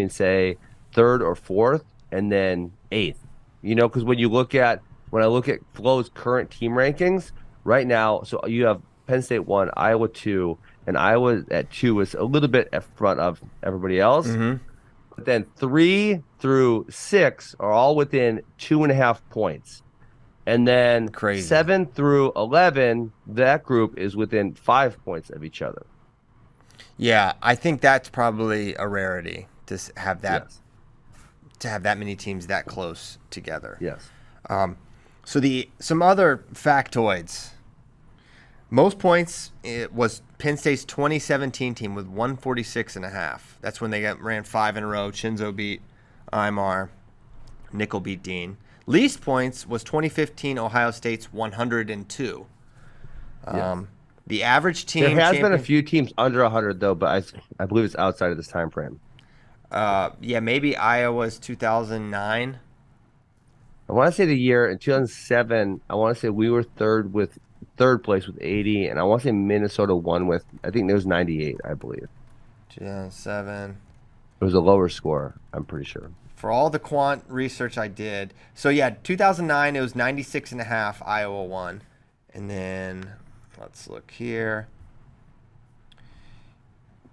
say third or fourth and then eighth, because when I look at Flo's current team rankings right now, so you have Penn State 1, Iowa 2, and Iowa at 2 is a little bit in front of everybody else. But then 3 through 6 are all within 2.5 points. And then 7 through 11, that group is within 5 points of each other. Yeah, I think that's probably a rarity to have that many teams that close together. Yes. So some other factoids. Most points, it was Penn State's 2017 team with 146.5. That's when they ran 5 in a row. Chinzo beat Imar. Nickel beat Dean. Least points was 2015 Ohio State's 102. The average team. There has been a few teams under 100 though, but I believe it's outside of this time frame. Maybe Iowa's 2009. I want to say the year in 2007. I want to say we were third place with 80, and I want to say Minnesota won with, I think it was 98, I believe. 2007. It was a lower score, I'm pretty sure. For all the quant research I did. So, 2009, it was 96.5, Iowa won. And then, let's look here.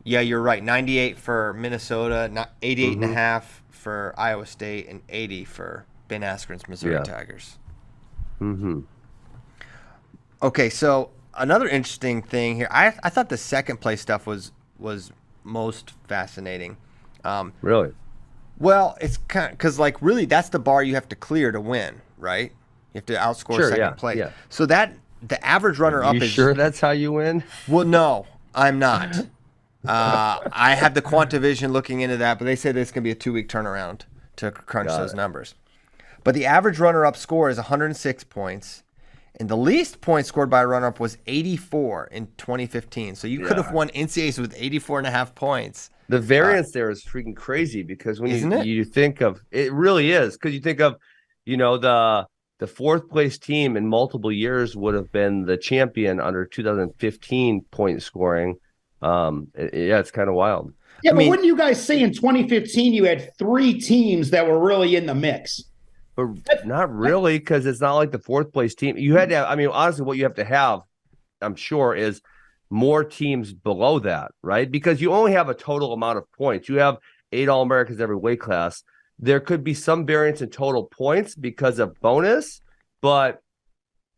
Yeah, you're right. 98 for Minnesota, 88.5 for Iowa State, and 80 for Ben Askren's Missouri Tigers. Okay, so another interesting thing here. I thought the second place stuff was most fascinating. Really? Well, it's kind of because really that's the bar you have to clear to win, right? You have to outscore second place. Yeah. So that the average runner-up is. Sure that's how you win? Well, no, I'm not. I have the quant division looking into that, but they say this can be a 2-week turnaround to crunch those numbers. But the average runner-up score is 106 points, and the least points scored by a runner-up was 84 in 2015. So you could have won NCAAs with 84.5 points. The variance there is freaking crazy because when you think of it, really is because you think of, the fourth place team in multiple years would have been the champion under 2015 point scoring. It's kind of wild. Yeah, but wouldn't you guys say in 2015 you had 3 teams that were really in the mix? But not really, because it's not like the fourth place team. You had to have, honestly, what you have to have, I'm sure, is more teams below that, right? Because you only have a total amount of points. You have 8 All-Americans every weight class. There could be some variance in total points because of bonus, but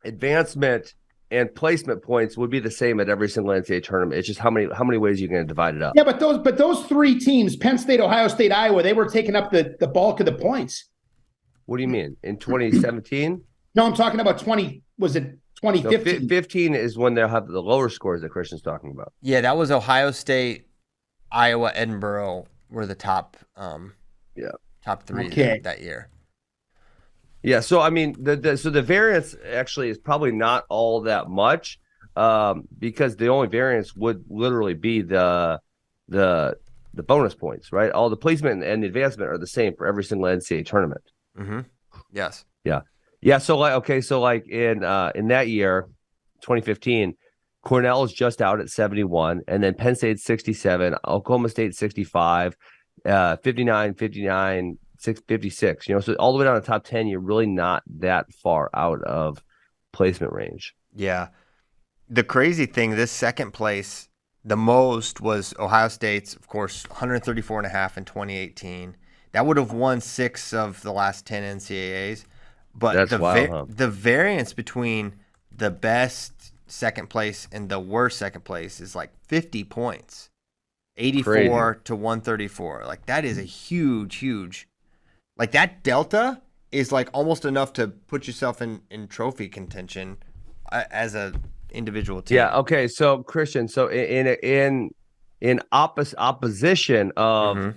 advancement and placement points would be the same at every single NCAA tournament. It's just how many ways you're going to divide it up. Yeah, but those 3 teams, Penn State, Ohio State, Iowa, they were taking up the bulk of the points. What do you mean? In 2017? No, I'm talking about 2015? No, 15 is when they'll have the lower scores that Christian's talking about. Yeah, that was Ohio State, Iowa, Edinburgh were the top top 3 that year. Yeah, so the variance actually is probably not all that much, because the only variance would literally be the bonus points, right? All the placement and the advancement are the same for every single NCAA tournament. Yes. Yeah. So in that year, 2015, Cornell is just out at 71, and then Penn State 67, Oklahoma State 65, 59, 56. So all the way down to top 10, you're really not that far out of placement range. Yeah. The crazy thing, this second place, the most was Ohio State's, of course, 134.5 in 2018. That would have won 6 of the last 10 NCAAs. But That's wild, huh? the variance between the best second place and the worst second place is like 50 points. 84 Crazy. to 134. Like that is a huge like that delta is like almost enough to put yourself in trophy contention as a individual team. Yeah. Okay. So Christian, so in opposition of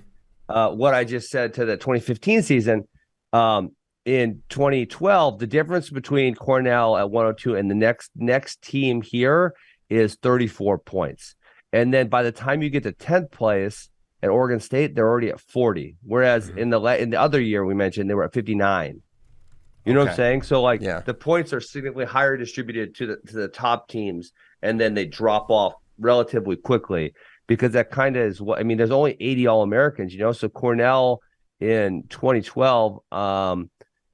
what I just said to the 2015 season, in 2012, the difference between Cornell at 102 and the next team here is 34 points. And then by the time you get to 10th place at Oregon State, they're already at 40. Whereas in the other year we mentioned, they were at 59. You know what I'm saying? So like the points are significantly higher distributed to the top teams, and then they drop off relatively quickly, because that kind of is what I mean. There's only 80 All-Americans, you know. So Cornell in 2012,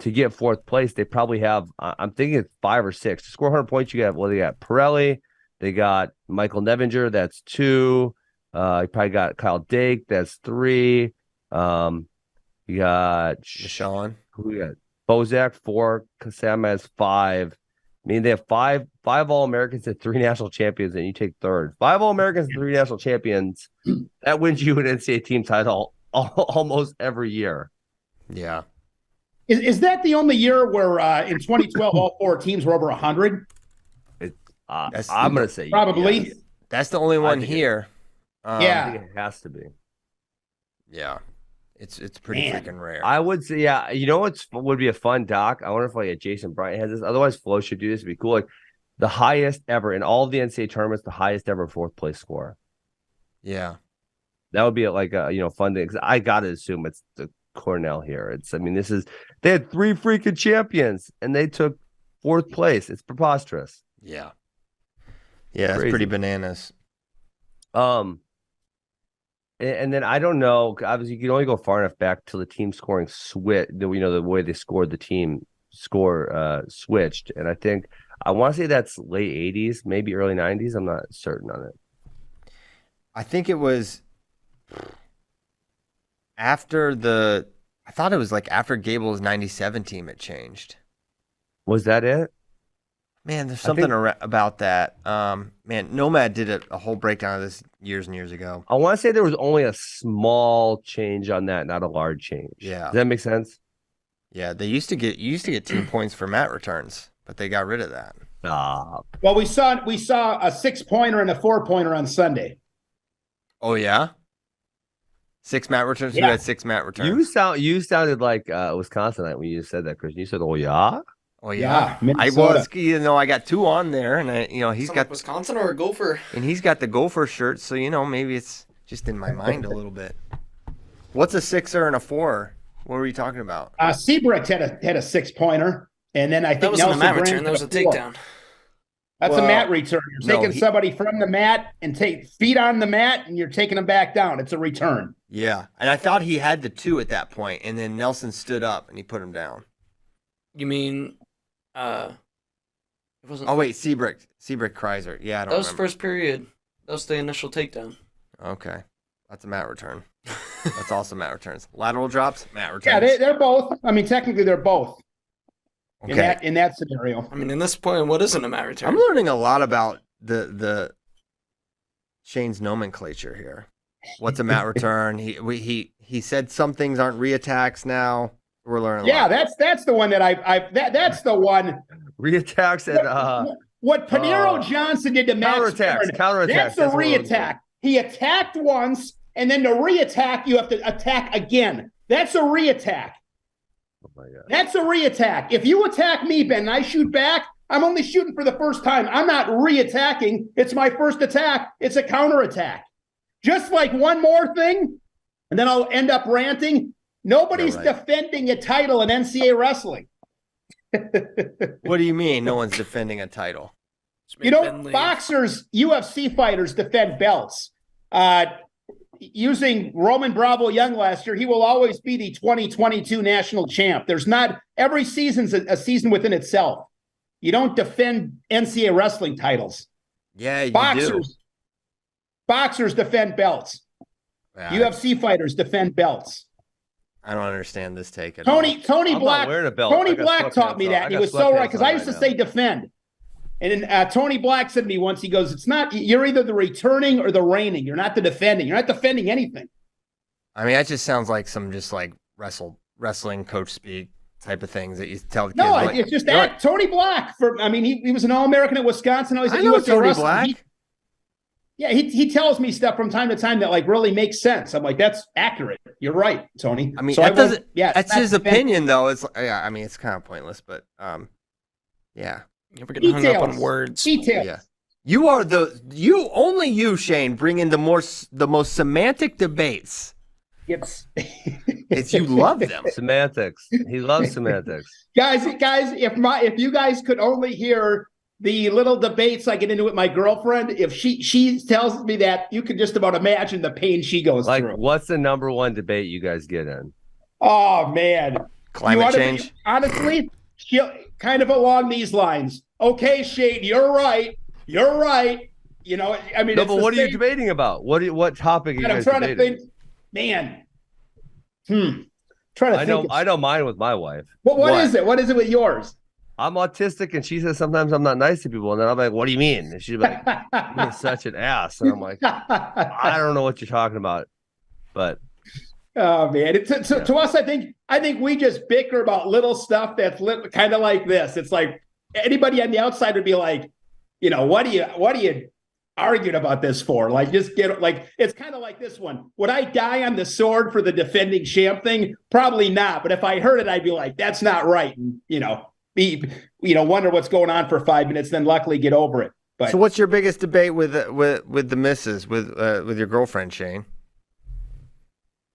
to get 4th place, they probably have I'm thinking it's 5 or 6. To score 100 points, you got they got Pirelli, they got Michael Nevinger, that's 2. You probably got Kyle Dake, that's 3. You got Deshaun. Who we got? Bozak 4, Kasama has 5. I mean, they have five All-Americans and 3 national champions, and you take 3rd. 5 All-Americans and 3 national champions. That wins you an NCAA team title almost every year. Yeah. Is that the only year where in 2012 all 4 teams were over 100? I'm going to say probably. Yes. That's the only one here. Yeah. I think it has to be. Yeah. It's pretty freaking rare. I would say, yeah. You know what would be a fun doc? I wonder if like Jason Bryant has this. Otherwise, Flo should do this. It'd be cool. Like the highest ever in all of the NCAA tournaments, the highest ever 4th place score. Yeah. That would be like a fun thing. 'Cause I gotta assume it's the Cornell here. They had 3 freaking champions and they took 4th place. It's preposterous. Yeah. Yeah, that's pretty bananas. And then I don't know. Obviously, you can only go far enough back till the team scoring switch. The way they scored the team score switched, and I want to say that's late 80s, maybe early 90s. I'm not certain on it. I think it was after I thought it was like after Gable's 97 team it changed. Was that it? Man, there's something about that. Man, Nomad did a whole breakdown of this years and years ago. I want to say there was only a small change on that, not a large change. Yeah. Does that make sense? Yeah, they used to get team points for mat returns, but they got rid of that. Stop. Well, we saw a 6-pointer and a 4-pointer on Sunday. Oh yeah? 6 mat returns? Yeah. Who had 6 mat returns? You sounded like Wisconsinite when you said that, Christian. You said, "Oh yeah." Oh yeah, I Minnesota. was. I got 2 on there, and he's got Wisconsin or a Gopher, and he's got the Gopher shirt. So maybe it's just in my mind a little bit. What's a 6er and a 4? What were you talking about? Seabrecht had a 6-pointer, and then I think that wasn't Nelson a mat Grant return. That was a 4. takedown. That's a mat return. You're taking he- somebody from the mat and take feet on the mat, and you're taking them back down. It's a return. Yeah, and I thought he had the 2 at that point, and then Nelson stood up and he put him down. You mean, it wasn't. Oh wait, Seabrecht Kreiser. Yeah, I don't that was remember. first period. That was the initial takedown. Okay, that's a mat return. That's also mat returns. Lateral drops, mat returns. Yeah, they're both. I mean, technically, they're both. Okay. In that scenario. I mean, in this point, what isn't a mat return? I'm learning a lot about the Shane's nomenclature here. What's a mat return? He said some things aren't reattacks now. We're learning. Yeah, that's the one that that's the one. Reattacks and What Panero Johnson did to Max counterattacks. Stern, that's a reattack. He attacked once, and then to reattack, you have to attack again. That's a reattack. Oh my God. That's a reattack. If you attack me, Ben, and I shoot back, I'm only shooting for the first time. I'm not reattacking. It's my first attack. It's a counterattack. Just like one more thing, and then I'll end up ranting. Nobody's defending a title in NCAA wrestling. What do you mean? No one's defending a title. Boxers, UFC fighters defend belts. Using Roman Bravo Young last year, he will always be the 2022 national champ. There's not every season's a season within itself. You don't defend NCAA wrestling titles. Yeah, you do. Boxers defend belts. Yeah. UFC fighters defend belts. I don't understand this take at all. Tony I'm Black. not wearing a belt. Tony I got Black taught sweatpants me on. that. I And he got was so right sweatpants because on I used right to say now. defend. And then Tony Black said to me once, he goes, it's not, you're either the returning or the reigning. You're not the defending. You're not defending anything. I mean, that just sounds like some just like wrestling coach speak type of things that you tell the kids. No, like, it's just that. Tony Black, he was an All-American at Wisconsin. I know Tony Black. He tells me stuff from time to time that like really makes sense. I'm like, that's accurate. You're right, Tony. I mean, so that doesn't. Yeah, that's his opinion, though. It's I mean, it's kind of pointless, but yeah. We're getting hung up on words. Details. Yeah. Only you, Shane, bring in the most semantic debates. It's you love them. Semantics. He loves semantics. Guys, if you guys could only hear the little debates I get into with my girlfriend, if she tells me that, you could just about imagine the pain she goes through. Like, what's the number one debate you guys get in? Oh man, climate change. Honestly, kind of along these lines. Okay, Shane, you're right. You're right. You know, I mean, no, but what are you debating about? What topic are you guys debating? I'm trying to think. Man, trying to think. I know mine with my wife. What is it? What is it with yours? I'm autistic, and she says sometimes I'm not nice to people, and then I'm like, "What do you mean?" And she's like, "You're such an ass," and I'm like, "I don't know what you're talking about," but. Oh man, to us, I think we just bicker about little stuff that's kind of like this. It's like anybody on the outside would be like, you know, what are you arguing about this for? Like, just get like, it's kind of like this one. Would I die on the sword for the defending champ thing? Probably not. But if I heard it, I'd be like, that's not right. And, wonder what's going on for 5 minutes, then luckily get over it. But so what's your biggest debate with the missus, with your girlfriend, Shane?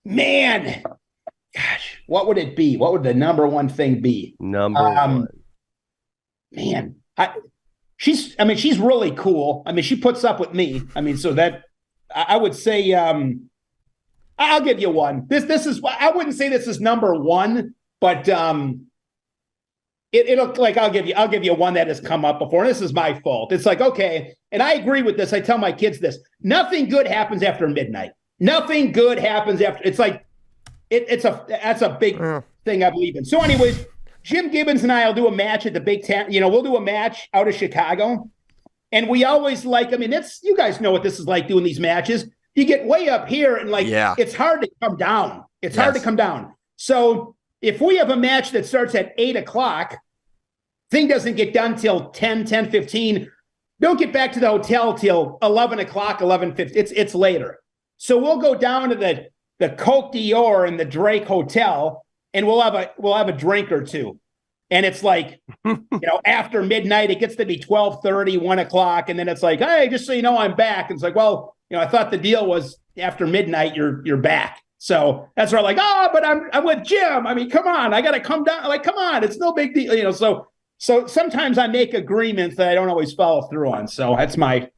Man, gosh, what would it be? What would the number one thing be? Number one. Man, she's really cool. I mean, she puts up with me. I mean, so that I would say, I'll give you one. This is, I wouldn't say this is number one, but it'll like, I'll give you one that has come up before. And this is my fault. It's like, okay. And I agree with this. I tell my kids this, nothing good happens after midnight. Nothing good happens after. It's like, that's a big thing I believe in. So anyways, Jim Gibbons and I will do a match at the Big Ten. We'll do a match out of Chicago. And we always you guys know what this is like doing these matches. You get way up here and it's hard to come down. It's hard to come down. So if we have a match that starts at 8:00, thing doesn't get done till 10:15. Don't get back to the hotel till 11:00, 11:50. It's later. So we'll go down to the Côte d'Or in the Drake Hotel, and we'll have a drink or two. And it's like, after midnight, it gets to be 12:30, 1:00, and then it's like, hey, just so you know, I'm back. And it's like, well, I thought the deal was after midnight, you're back. So that's where I'm like, but I'm with Jim. I mean, come on, I got to come down. Like, come on, it's no big deal, So sometimes I make agreements that I don't always follow through on. So that's my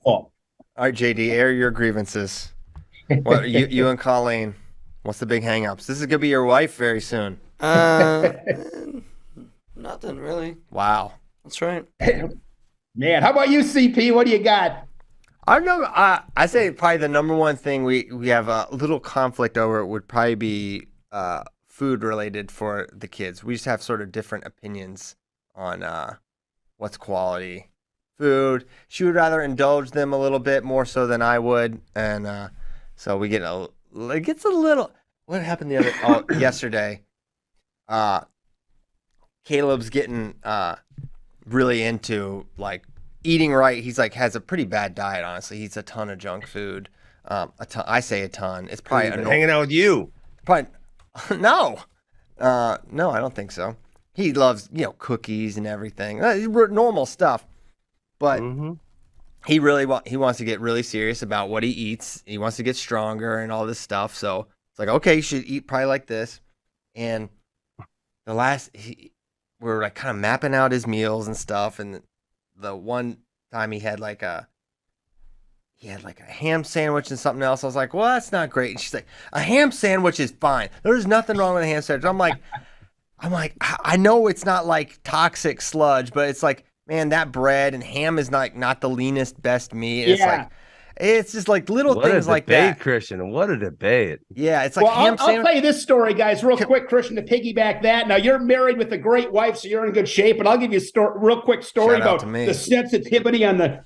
fault. All right, JD, air your grievances. What you and Colleen? What's the big hang-ups? This is gonna be your wife very soon. Nothing really. Wow, that's right. Man, how about you, CP? What do you got? I don't know. I say probably the number one thing we have a little conflict over would probably be food related for the kids. We just have sort of different opinions on what's quality food. She would rather indulge them a little bit more so than I would, and so we get it gets a little. What happened yesterday? Caleb's getting really into like eating right. He's like has a pretty bad diet, honestly. He eats a ton of junk food. I say a ton. It's probably hanging out with you. Probably no, I don't think so. He loves cookies and everything, normal stuff. But he wants to get really serious about what he eats. He wants to get stronger and all this stuff. So it's like, okay, you should eat probably like this. And we're like kind of mapping out his meals and stuff. And the one time he had like a ham sandwich and something else. I was like, well, that's not great. And she's like, a ham sandwich is fine. There's nothing wrong with a ham sandwich. I'm like, I know it's not like toxic sludge, but it's like, man, that bread and ham is not the leanest, best meat. Yeah. It's just like little What things a like debate, that. Christian. What a debate. Yeah, it's like Well, ham I'll sandwich. tell you this story, guys, real quick, Christian, to piggyback that. Now, you're married with a great wife, so you're in good shape. But I'll give you a real quick story Shout out about to me. the sensitivity on the.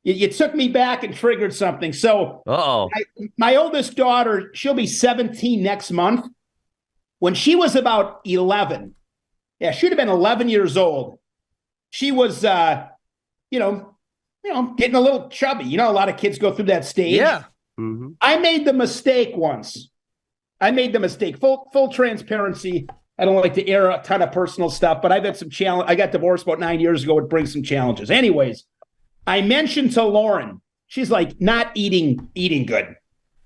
You took me back and triggered something. So, Uh-oh. my oldest daughter, she'll be 17 next month. When she was about 11, she'd have been 11 years old. She was, getting a little chubby. A lot of kids go through that stage. Yeah. Mm-hmm. I made the mistake once. Full transparency. I don't like to air a ton of personal stuff, but I've had some challenge. I got divorced about 9 years ago. It brings some challenges. Anyways, I mentioned to Lauren, she's like not eating good.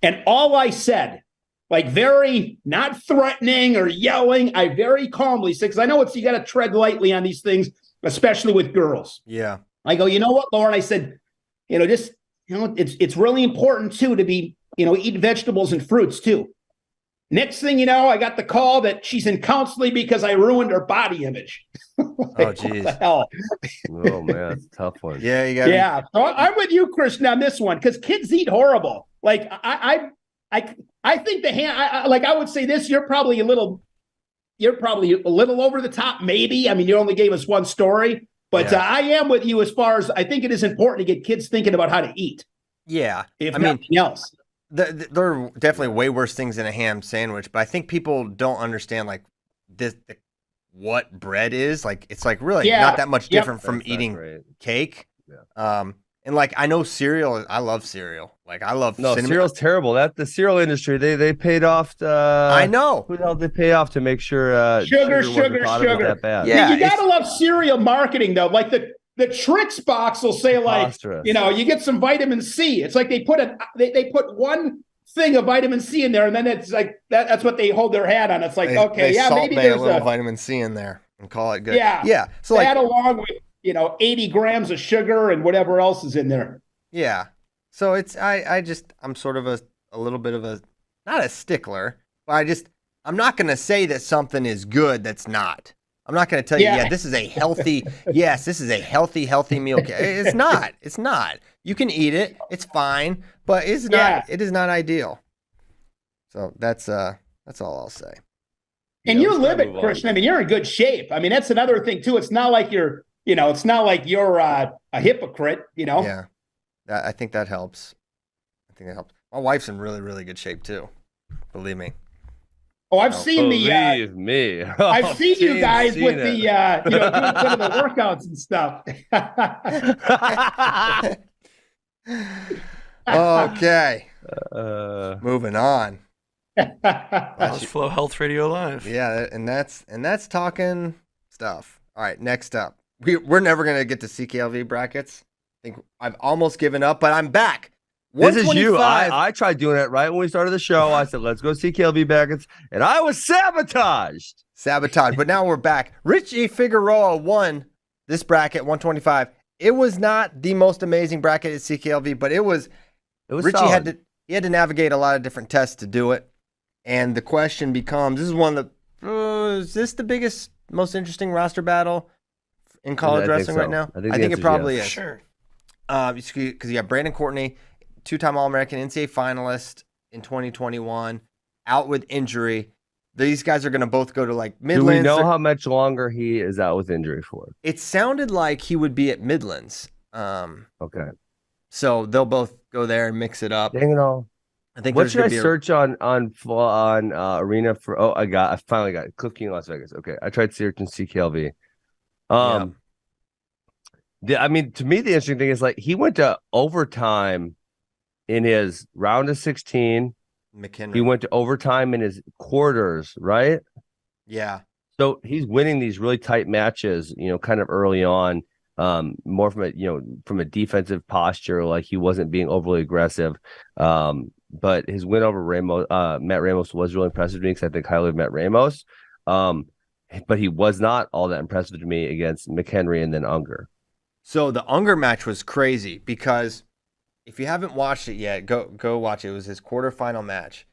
And all I said, like very not threatening or yelling, I very calmly said, because I know you got to tread lightly on these things, especially with girls. Yeah. I go, you know what, Lauren? I said, it's really important too to be, eat vegetables and fruits too. Next thing you know, I got the call that she's in counseling because I ruined her body image. Oh, geez. What the hell? Oh, man, that's a tough one. Yeah, you got. Yeah, so I'm with you, Christian, on this one because kids eat horrible. Like I think the hand. I would say this. You're probably a little over the top, maybe. I mean, you only gave us one story, but I am with you as far as I think it is important to get kids thinking about how to eat. Yeah, if nothing else. There are definitely way worse things than a ham sandwich, but I think people don't understand like what bread is. Like it's like really not that much different from eating cake. Yeah. And like I know cereal. I love cereal. Like I love cinnamon. Cereal's terrible. The cereal industry they paid off. I know who the hell they pay off to make sure sugar. That bad. Yeah, you gotta love cereal marketing though. Like the Trix box will say like, you get some vitamin C. It's like they put one thing of vitamin C in there, and then it's like that's what they hold their hat on. It's like, maybe there's a little vitamin C in there and call it good. Yeah, yeah. So that along with 80 grams of sugar and whatever else is in there. Yeah. So it's I'm sort of a little bit of a not a stickler, but I'm not going to say that something is good that's not. I'm not going to tell you, this is a healthy, this is a healthy meal. It's not. It's not. You can eat it. It's fine, but it's not. It is not ideal. So that's all I'll say. And you live it, Christian. I mean, you're in good shape. I mean, that's another thing too. It's not like you're a hypocrite. Yeah, I think that helps. My wife's in really, really good shape too. Believe me. Oh, I've seen believe me. I've seen you guys with the doing some of the workouts and stuff. Okay. Moving on. That's Flow Health Radio Live. Yeah, and that's talking stuff. All right, next up. We're never gonna get to CKLV brackets. I think I've almost given up, but I'm back. This is you. I tried doing it right when we started the show. I said, let's go CKLV brackets, and I was sabotaged. But now we're back. Richie Figueroa won this bracket, 125. It was not the most amazing bracket at CKLV, but it was Richie solid. had to navigate a lot of different tests to do it. And the question becomes, this is one of the is this the biggest, most interesting roster battle in college wrestling right now? I think it probably is. Sure. Because you have Brandon Courtney, two-time All-American, NCAA finalist in 2021, out with injury. These guys are going to both go to like Midlands. Do we know how much longer he is out with injury for? It sounded like he would be at Midlands. Okay. So they'll both go there and mix it up. Dang it all. I think. What should I search on Arena for? I finally got it. Cliff King, Las Vegas. Okay, I tried searching CKLV. I mean, to me, the interesting thing is like he went to overtime in his round of 16. McHenry. He went to overtime in his quarters, right? Yeah. So he's winning these really tight matches, kind of early on, more from a defensive posture, like he wasn't being overly aggressive. But his win over Matt Ramos was really impressive to me because I think highly of Matt Ramos. But he was not all that impressive to me against McHenry and then Unger. So the Unger match was crazy because if you haven't watched it yet, go watch it. It was his quarterfinal match.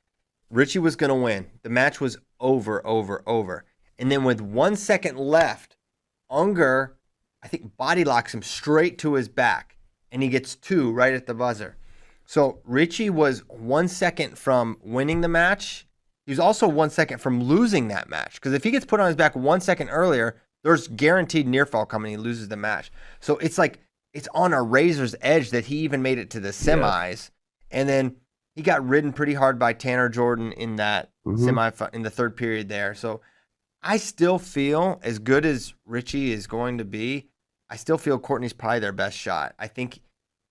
Richie was going to win. The match was over. And then with 1 second left, Unger, I think, body locks him straight to his back. And he gets two right at the buzzer. So Richie was 1 second from winning the match. He was also 1 second from losing that match. Because if he gets put on his back 1 second earlier, there's guaranteed near fall coming. He loses the match. So it's like it's on a razor's edge that he even made it to the semis. Yeah. And then he got ridden pretty hard by Tanner Jordan in that in the third period there. So I still feel, as good as Richie is going to be, I still feel Courtney's probably their best shot. I think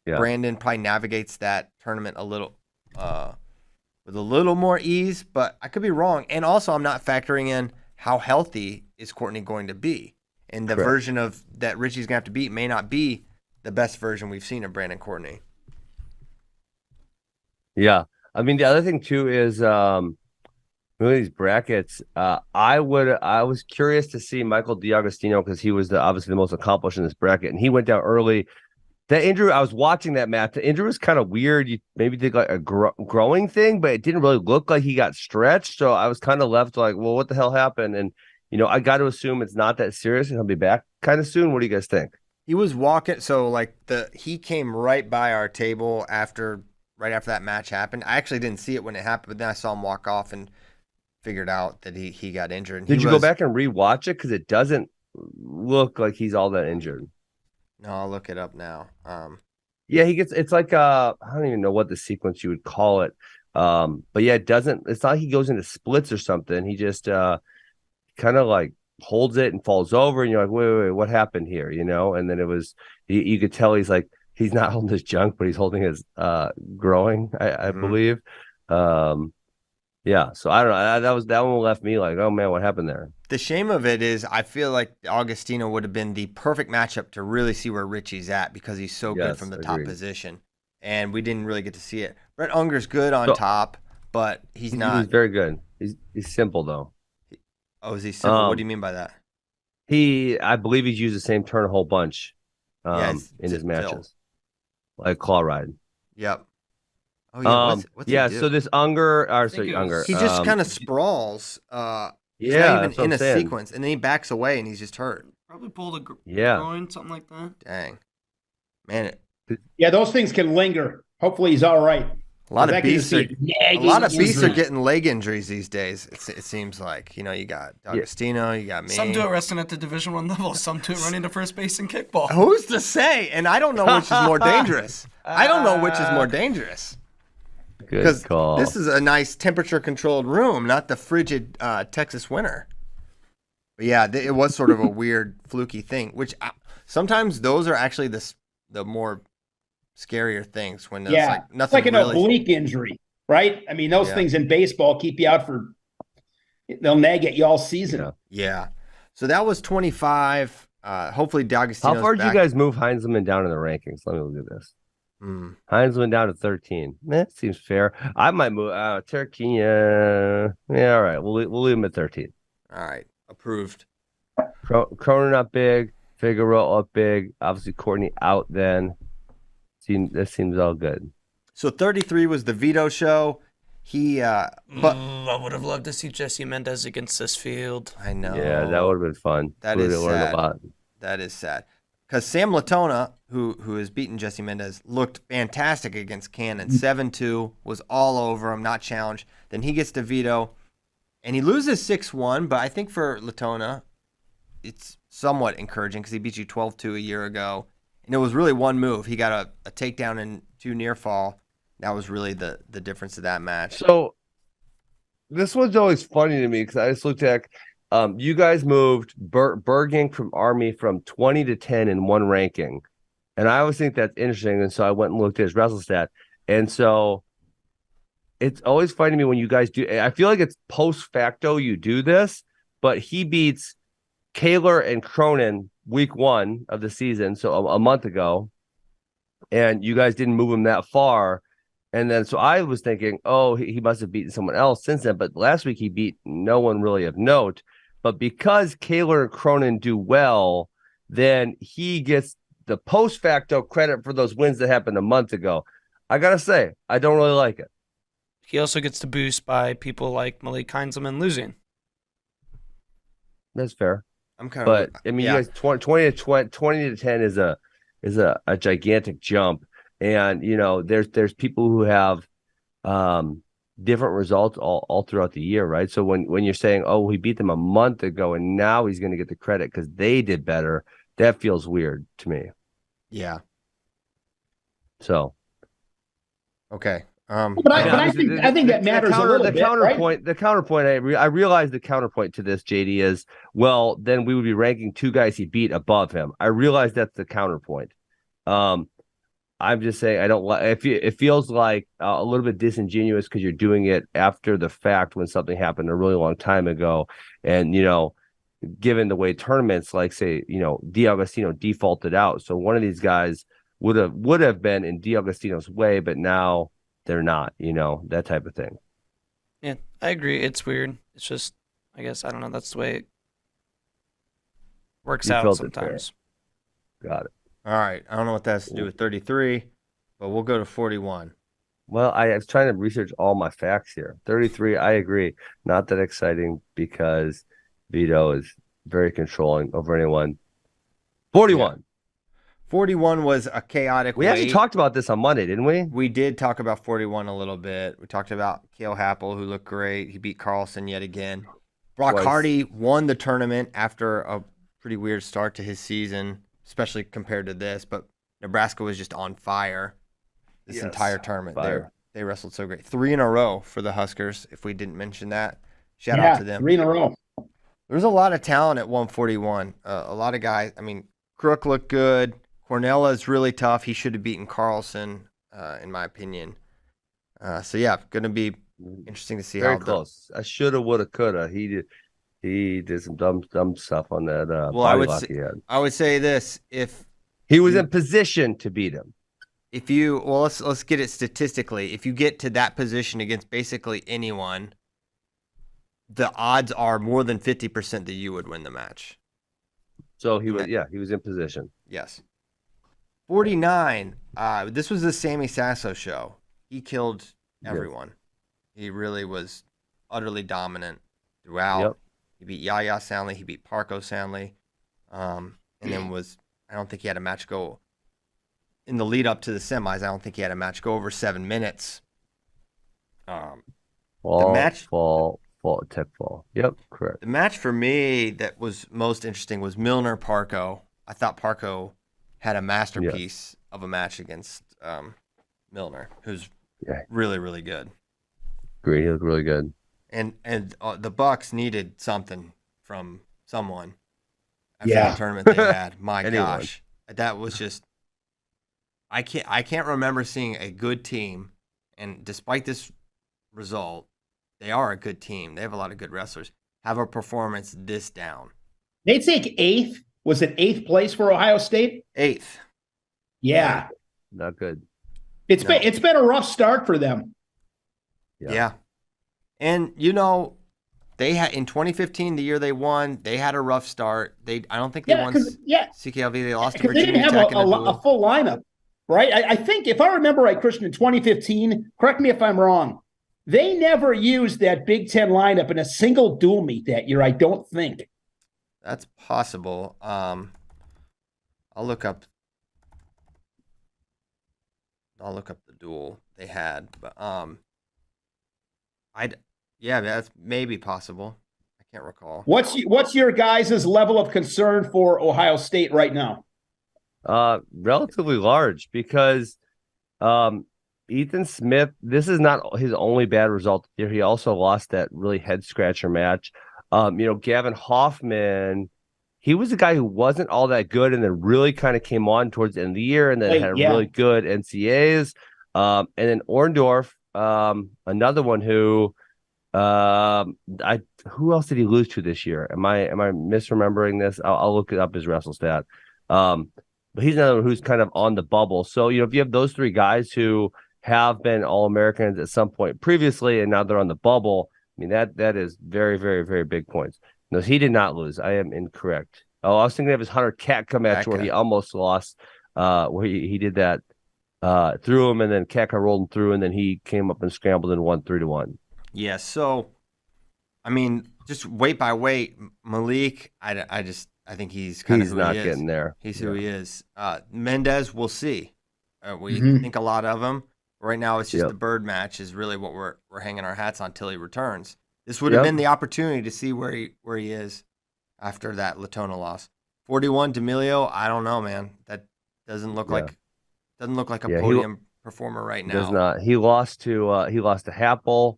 Brandon probably navigates that tournament a little with a little more ease, but I could be wrong. And also, I'm not factoring in how healthy is Courtney going to be. And the version of that Richie's going to have to beat may not be the best version we've seen of Brandon Courtney. Yeah. I mean, the other thing, too, is these brackets. I was curious to see Michael D'Agostino because he was obviously the most accomplished in this bracket, and he went down early. The injury, I was watching that match. The injury was kind of weird. You maybe think like a growing thing, but it didn't really look like he got stretched. So I was kind of left like, well, what the hell happened? And, I got to assume it's not that serious and he'll be back kind of soon. What do you guys think? He was walking. So like he came right by our table right after that match happened. I actually didn't see it when it happened, but then I saw him walk off and figured out that he got injured. Did you go back and rewatch it? Because it doesn't look like he's all that injured. No, I'll look it up now. Yeah, it's like I don't even know what the sequence you would call it. But yeah, it's not like he goes into splits or something. He just kind of like holds it and falls over, and you're like, wait, what happened here? And then it was you could tell he's not holding his junk, but he's holding his growing, I believe. Yeah, so I don't know. That one left me like, oh man, what happened there? The shame of it is I feel like Augustino would have been the perfect matchup to really see where Richie's at because he's so good from the top position. And we didn't really get to see it. Brett Unger's good on top, but he's not. He's very good. He's simple, though. Oh, is he simple? What do you mean by that? I believe he's used the same turn a whole bunch in his matches. Like claw ride. Yep. Oh, yeah. What's he do? So this Unger, he just kind of sprawls. He's not even in a sequence, and then he backs away, and he's just hurt. Probably pulled a groin, something like that. Dang, man. Yeah, those things can linger. Hopefully, he's all right. A lot of beasts are getting leg injuries these days. It seems like you got Agostino, you got me. Some do it wrestling at the Division I level. Some do it running to first base in kickball. Who's to say? And I don't know which is more dangerous. Because this is a nice temperature-controlled room, not the frigid Texas winter. But yeah, it was sort of a weird, fluky thing. Which sometimes those are actually the more scarier things when there's like nothing. It's like an really oblique injury, right? I mean, those things in baseball keep you out they'll nag at you all season. Yeah. So that was 25. Hopefully, D'Agostino's How far did you guys move Heinzelman down in the rankings? Let me look at this. Heinzelman down to 13. That seems fair. I might move Turquia. Yeah, all right. We'll leave him at 13. All right. Approved. Cronin up big. Figueroa up big. Obviously, Courtney out then. That seems all good. So 33 was the veto show. I would have loved to see Jesse Mendez against this field. I know. Yeah, that would have been fun. That is sad. That is sad. Because Sam Latona, who has beaten Jesse Mendez, looked fantastic against Cannon. 7-2, was all over him, not challenged. Then he gets to veto, and he loses 6-1. But I think for Latona, it's somewhat encouraging because he beat you 12-2 a year ago. And it was really one move. He got a takedown and 2 near fall. That was really the difference of that match. So this one's always funny to me because I just looked at you guys moved Berging from Army from 20 to 10 in one ranking. And I always think that's interesting. And so I went and looked at his WrestleStat. And so it's always funny to me when you guys do. I feel like it's post facto you do this, but he beats Kaler and Cronin week 1 of the season, so a month ago, and you guys didn't move him that far. And then so I was thinking, oh, he must have beaten someone else since then. But last week he beat no one really of note. But because Kaler and Cronin do well, then he gets the post facto credit for those wins that happened a month ago. I gotta say, I don't really like it. He also gets the boost by people like Malik Heinzelman losing. That's fair. I'm kind of, but I mean, you guys 20 to 10 is a gigantic jump. And there's people who have different results all throughout the year, right? So when you're saying, oh, we beat them a month ago and now he's going to get the credit because they did better, that feels weird to me. Yeah. So okay. But I think that matters a little bit, right? The counterpoint. I realize the counterpoint to this, JD, is, well, then we would be ranking two guys he beat above him. I realize that's the counterpoint. I'm just saying I don't like. It feels like a little bit disingenuous because you're doing it after the fact when something happened a really long time ago, and given the way tournaments, like say, D'Agostino defaulted out, so one of these guys would have been in D'Agostino's way, but now they're not. That type of thing. Yeah, I agree. It's weird. It's just, I guess, I don't know. That's the way it works out sometimes. Got it. All right. I don't know what that has to do with 33, but we'll go to 41. Well, I was trying to research all my facts here. 33, I agree. Not that exciting because Vito is very controlling over anyone. 41. Yeah. 41 was a chaotic We actually talked about this on Monday, didn't we? We did talk about 41 a little bit. We talked about Cale Happel, who looked great. He beat Carlson yet again. Brock Hardy won the tournament after a pretty weird start to his season, especially compared to this, but Nebraska was just on fire this entire tournament. They wrestled so great. 3 in a row for the Huskers, if we didn't mention that. Shout out to them. 3 in a row. There's a lot of talent at 141. A lot of guys. I mean, Crook looked good. Cornella is really tough. He should have beaten Carlson, in my opinion. So, yeah, going to be interesting to see Very close. I shoulda, woulda, coulda. He did some dumb stuff on that body lock he had. I would say this: if he was in position to beat him, let's get it statistically. If you get to that position against basically anyone, the odds are more than 50% that you would win the match. So he was in position. Yes. 49. This was the Sammy Sasso show. He killed everyone. Yes. He really was utterly dominant throughout. Yep. He beat Yaya soundly. He beat Parco soundly. And then I don't think he had a match go in the lead up to the semis. I don't think he had a match go over 7 minutes. Fall. Yep, correct. The match for me that was most interesting was Milner Parco. I thought Parco had a masterpiece of a match against Milner, who's really, really good. Great, he looked really good. And the Bucks needed something from someone after the tournament they had. My gosh, that was just I can't remember seeing a good team, and despite this result, they are a good team. They have a lot of good wrestlers. Have a performance this down. They take 8th. Was it 8th place for Ohio State? 8th. Yeah. Not good. It's been a rough start for them. Yeah. And they had in 2015, the year they won, they had a rough start. I don't think they won CKLV. They lost to Virginia Tech. They didn't have a full lineup, right? I think if I remember right, Christian, in 2015, correct me if I'm wrong, they never used that Big Ten lineup in a single dual meet that year. I don't think. That's possible. I'll look up the duel they had, but that's maybe possible. I can't recall. What's your guys' level of concern for Ohio State right now? Relatively large because Ethan Smith, this is not his only bad result here. He also lost that really head scratcher match. Gavin Hoffman, he was a guy who wasn't all that good and then really kind of came on towards the end of the year and then had really good NCAAs. And then Orndorff, another one who who else did he lose to this year? Am I misremembering this? I'll look it up his wrestle stat. But he's another one who's kind of on the bubble. So, if you have those three guys who have been All-Americans at some point previously and now they're on the bubble, I mean, that is very, very, very big points. No, he did not lose. I am incorrect. Oh, I was thinking of his Hunter Katka match where he almost lost, where he did that, threw him, and then Katka rolled him through, and then he came up and scrambled and won 3-1. Yeah, so, I mean, just weight by weight, Malik, I think he's kind of who not he is. Getting there. He's who he is. Mendez, we'll see. We Mhm. think a lot of him. Right now, it's just Yep. the Bird match is really what we're hanging our hats on till he returns. This would have been the opportunity to see where he is after that Latona loss. 41 D'Amelio, I don't know, man. That doesn't look like a podium performer right now. Does not. He lost to Happel,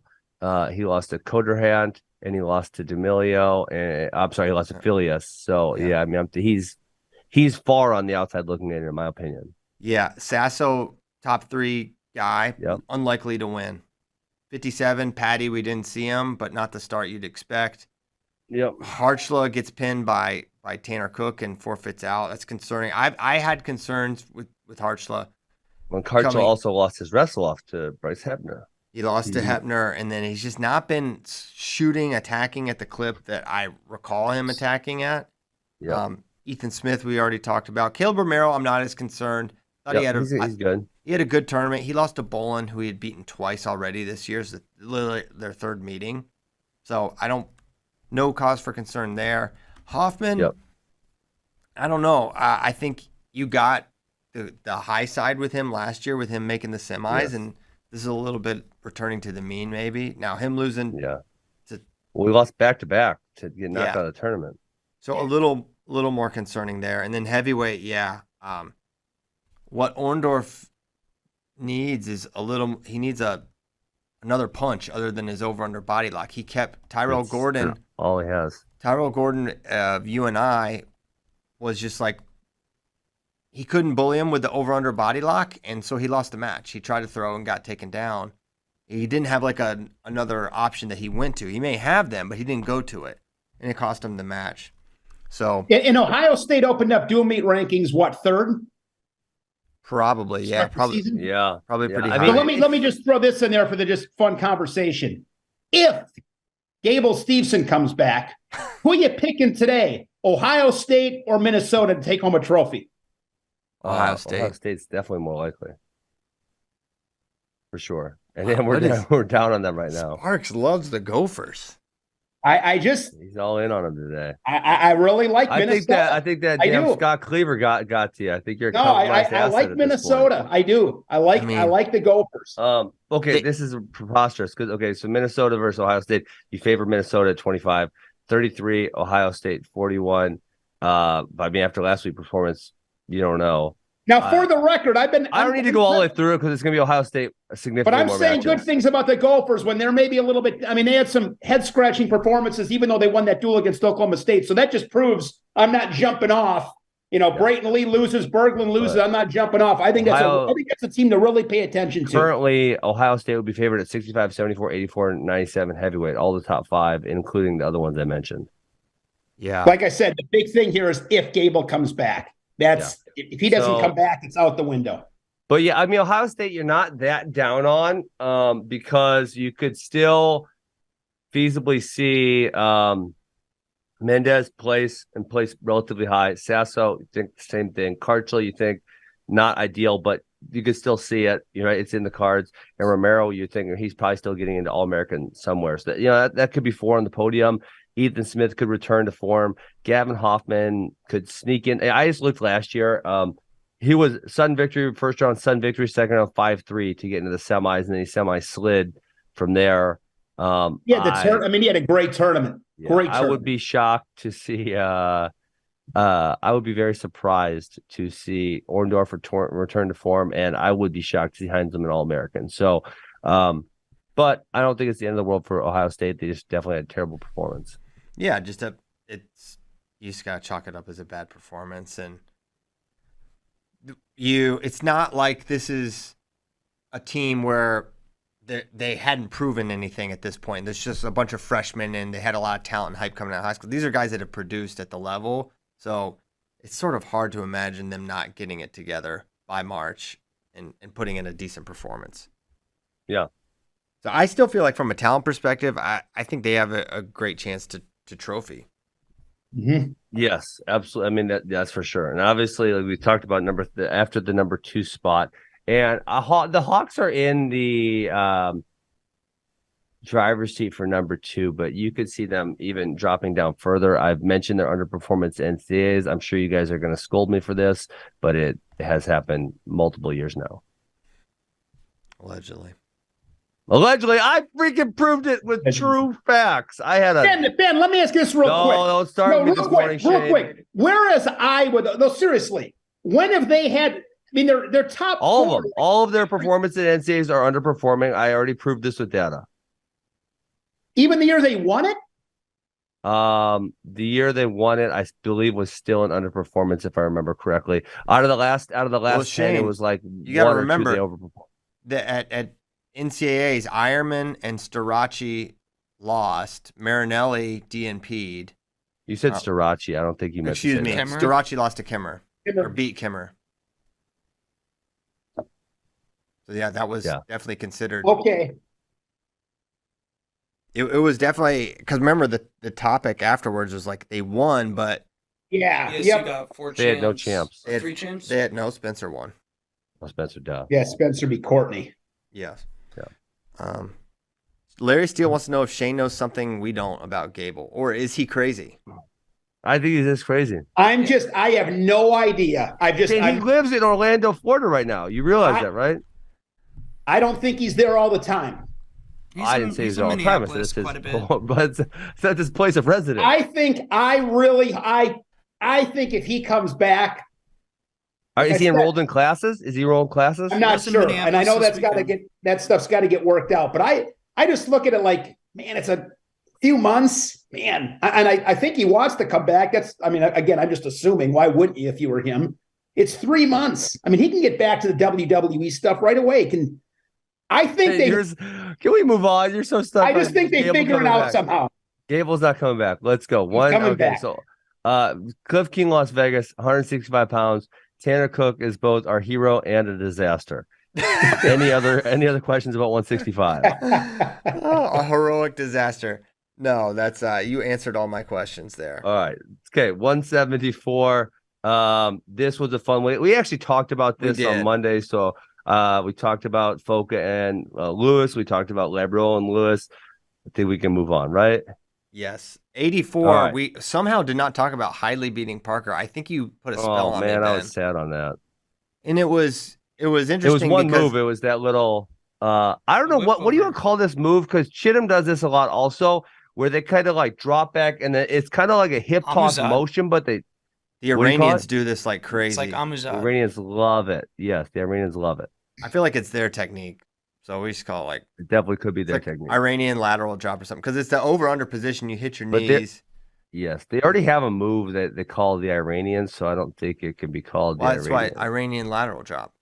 he lost to Coderhant, and he lost to D'Amelio, and I'm sorry, he lost to Phileas. So I mean, he's far on the outside looking in my opinion. Yeah, Sasso, top 3 guy, Yep. unlikely to win. 57, Patty, we didn't see him, but not the start you'd expect. Yep. Harchla gets pinned by Tanner Cook and forfeits out. That's concerning. I had concerns with Harchla. When Harchla also lost his wrestle off to Bryce Hebner. He lost to Hebner, and then he's just not been attacking at the clip that I recall him attacking at. Yeah. Ethan Smith, we already talked about. Caleb Romero, I'm not as concerned. Thought he's good. He had a good tournament. He lost to Bolin, who he had beaten twice already this year. It's literally their third meeting. So no cause for concern there. Hoffman, I don't know. I think you got the high side with him last year with him making the semis, and this is a little bit returning to the mean maybe. Now him losing. Yeah. We lost back-to-back to get knocked out of the tournament. So a little more concerning there. And then heavyweight, what Orndorff needs is he needs another punch other than his over-under body lock. He kept Tyrell Gordon. All he has. Tyrell Gordon of UNI was just like, he couldn't bully him with the over-under body lock, and so he lost the match. He tried to throw and got taken down. He didn't have like another option that he went to. He may have them, but he didn't go to it, and it cost him the match. So, and Ohio State opened up dual meet rankings, what, third? Probably, probably pretty high. I mean, let me just throw this in there for the just fun conversation. If Gable Steveson comes back, who are you picking today? Ohio State or Minnesota to take home a trophy? Ohio State. Ohio State's definitely more likely, for sure. And then we're down on them right now. Sparks loves the Gophers. He's all in on them today. I really like Minnesota. I think that damn Scott Cleaver got to you. I think you're I like Minnesota. I do. I like the Gophers. Okay, this is preposterous because so Minnesota versus Ohio State. You favor Minnesota at 25, 33, Ohio State 41. I mean, after last week's performance, you don't know. Now, for the record, I don't need to go all the way through it because it's going to be Ohio State significantly. But I'm saying good things about the Gophers when they're maybe a little bit. I mean, they had some head-scratching performances, even though they won that duel against Oklahoma State. So that just proves I'm not jumping off. Brayton Lee loses, Berglund loses. I'm not jumping off. I think that's a team to really pay attention to. Currently, Ohio State would be favored at 65, 74, 84, 97 heavyweight, all the top 5, including the other ones I mentioned. Yeah. Like I said, the big thing here is if Gable comes back. If he doesn't come back, it's out the window. But yeah, I mean, Ohio State, you're not that down on because you could still feasibly see Mendez place relatively high. Sasso, you think the same thing. Karchel, you think not ideal, but you could still see it. It's in the cards. And Romero, you think he's probably still getting into All-American somewhere. So that could be 4 on the podium. Ethan Smith could return to form. Gavin Hoffman could sneak in. I just looked last year. He was Sun victory, first round Sun victory, second round 5-3 to get into the semis, and then he semi-slid from there. He had a great tournament. I would be shocked to see. I would be very surprised to see Orndorff return to form, and I would be shocked to see Heinzman an All-American. So, but I don't think it's the end of the world for Ohio State. They just definitely had a terrible performance. Yeah, you just gotta chalk it up as a bad performance, and it's not like this is a team where they hadn't proven anything at this point. There's just a bunch of freshmen, and they had a lot of talent and hype coming out of high school. These are guys that have produced at the level, so it's sort of hard to imagine them not getting it together by March and putting in a decent performance. Yeah. So I still feel like from a talent perspective, I think they have a great chance to trophy. Mm-hmm. Yes, absolutely. I mean, that's for sure. And obviously, like we talked about after the number 2 spot, and the Hawks are in the driver's seat for number 2, but you could see them even dropping down further. I've mentioned their underperformance NCAAs. I'm sure you guys are going to scold me for this, but it has happened multiple years now. Allegedly, I freaking proved it with true facts. I had a Ben, let me ask you this real quick. No, don't start me this morning, real Shane. quick. Whereas Iowa, no, seriously, when have they had? I mean, they're top. All four. of them. All of their performance in NCAAs are underperforming. I already proved this with data. Even the year they won it. The year they won it, I believe, was still an underperformance, if I remember correctly. Out of the last 10, Shane, it was like you got to one or remember two they overperformed. that at NCAAs, Ironman and Starace lost. Marinelli DNP'd. You said Starace. I don't think you meant to say Excuse me. that. Starace lost to Kimmer. Or beat Kimmer. So yeah, that was definitely considered. Okay. It was definitely because remember the topic afterwards was like they won, but Yeah. Yes, Yep. you got 4 They had no champs. They had- 3 champs. they had no Spencer won. Oh, Spencer Duff. Yeah, Spencer beat Courtney. Yes. Yeah. Larry Steele wants to know if Shane knows something we don't about Gable, or is he crazy? I think he's just crazy. I have no idea. He lives in Orlando, Florida right now. You realize that, right? I don't think he's there all the time. I didn't say he's all the time. I said it's his, but it's not his place of residence. I think if he comes back. Is he enrolled in classes? Is he enrolled in classes? I'm not sure. And I know that stuff's got to get worked out. But I just look at it like, man, it's a few months, man. And I think he wants to come back. Again, I'm just assuming. Why wouldn't you if you were him? It's 3 months. I mean, he can get back to the WWE stuff right away. Can we move on? You're so stuck. I just think they figure it out somehow. Gable's not coming back. Let's go. Back. So Cliff King, Las Vegas, 165 pounds. Tanner Cook is both our hero and a disaster. Any other questions about 165? A heroic disaster. No, that's you answered all my questions there. All right. Okay, 174. This was a fun way. We actually talked about this on Monday. So we talked about Foca and Lewis. We talked about Labro and Lewis. I think we can move on, right? Yes. 84. Right. We somehow did not talk about Hidley beating Parker. I think you put a spell on me. Oh, man, I was sad on that. And it was interesting. It was one move. It was that little I don't know what do you want to call this move? Because Chittum does this a lot also, where they kind of like drop back and then it's kind of like a hip toss motion, but the Iranians do this like crazy. It's like Amuzad. The Iranians love it. Yes, the Iranians love it. I feel like it's their technique. So we just call it like it definitely could be their technique. Iranian lateral drop or something. Because it's the over-under position. You hit your knees. Yes. They already have a move that they call the Iranians, so I don't think it can be called the Iranian. Iranian. That's why Iranian lateral drop.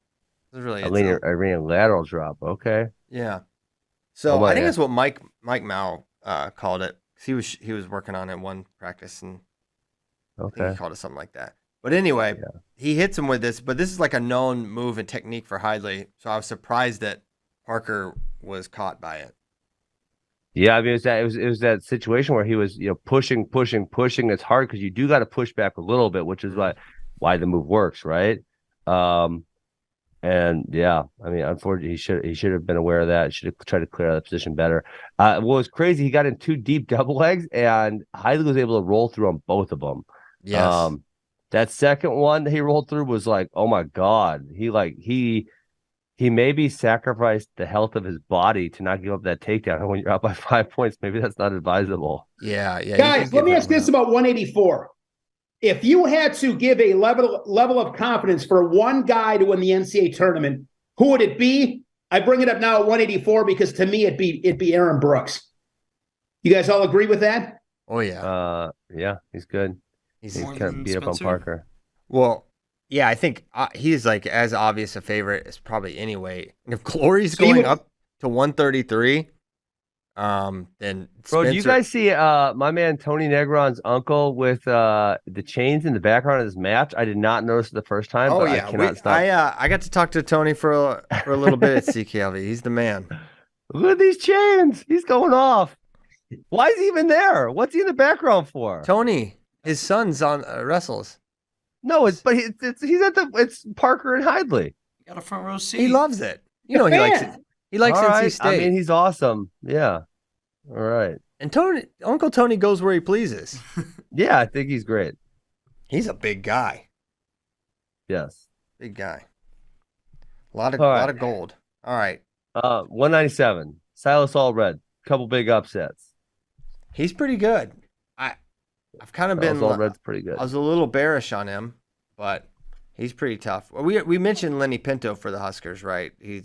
It's really Iranian lateral drop. Okay. Yeah. So I think that's what Mike Mao called it. He was working on it one practice and I think he called it something like that. But anyway, he hits him with this, but this is like a known move and technique for Hidley. So I was surprised that Parker was caught by it. Yeah, I mean it was that situation where he was pushing. It's hard because you do got to push back a little bit, which is why the move works, right? And yeah, I mean, unfortunately, he should have been aware of that. Should have tried to clear out the position better. What was crazy, he got in 2 deep double legs, and Hidley was able to roll through on both of them. Yes. That second one he rolled through was like, oh my god, he maybe sacrificed the health of his body to not give up that takedown. And when you're out by 5 points, maybe that's not advisable. Yeah. Guys, let me ask this about 184. If you had to give a level of confidence for one guy to win the NCAA tournament, who would it be? I bring it up now at 184 because to me it'd be Aaron Brooks. You guys all agree with that? Oh yeah. Yeah, he's good. He's kind of beat up on Parker. Well, yeah, I think he's like as obvious a favorite as probably any weight. And if Glory's going up to 133, then Spencer... Bro, do you guys see my man Tony Negron's uncle with the chains in the background of his match? I did not notice it the first time. Oh but yeah, I cannot stop. I got to talk to Tony for a little bit at CKLV. He's the man. Look at these chains. He's going off. Why is he even there? What's he in the background for? Tony, his son's on wrestles. No, he's it's Parker and Hidley. You got a front row seat. He loves it. He likes it. He likes NC State. I mean, he's awesome. Yeah. All right. And Uncle Tony goes where he pleases. Yeah, I think he's great. He's a big guy. Yes. Big guy. A lot All right. of gold. All right. 197. Silas Allred. Couple big upsets. He's pretty good. I've kind of been. Allred's pretty good. I was a little bearish on him, but he's pretty tough. We mentioned Lenny Pinto for the Huskers, right? I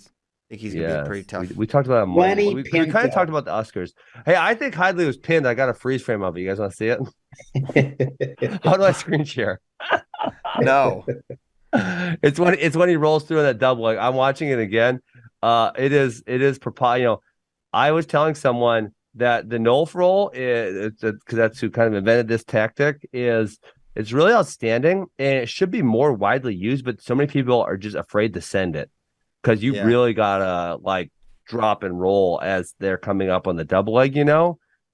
think he's gonna be pretty tough. We talked about him. Lenny We Pinto. kind of talked about the Huskers. Hey, I think Hidley was pinned. I got a freeze frame of it. You guys want to see it? How do I screen share? No. It's when he rolls through in that double. Like, I'm watching it again. It is I was telling someone that the Nolf roll is, because that's who kind of invented this tactic, it's really outstanding and it should be more widely used, but so many people are just afraid to send it because you really gotta like drop and roll as they're coming up on the double leg,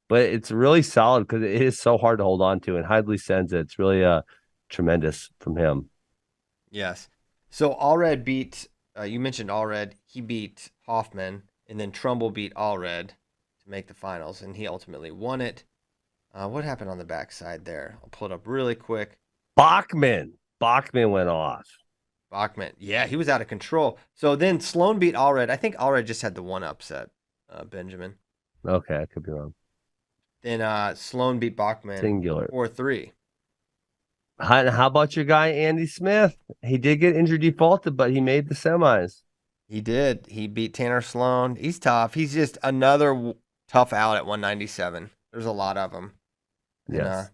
but it's really solid because it is so hard to hold on to, and Hidley sends it. It's really tremendous from him. Yes. So Allred beat, you mentioned Allred, he beat Hoffman, and then Trumbull beat Allred to make the finals, and he ultimately won it. What happened on the backside there? I'll pull it up really quick. Bachman went off. Bachman, yeah, he was out of control. So then Sloan beat Allred. I think Allred just had the one upset, Benjamin. Okay, I could be wrong. Then Sloan beat Bachman Singular 4-3. How about your guy, Andy Smith? He did get injury defaulted, but he made the semis. He did. He beat Tanner Sloan. He's tough. He's just another tough out at 197. There's a lot of them. Yes.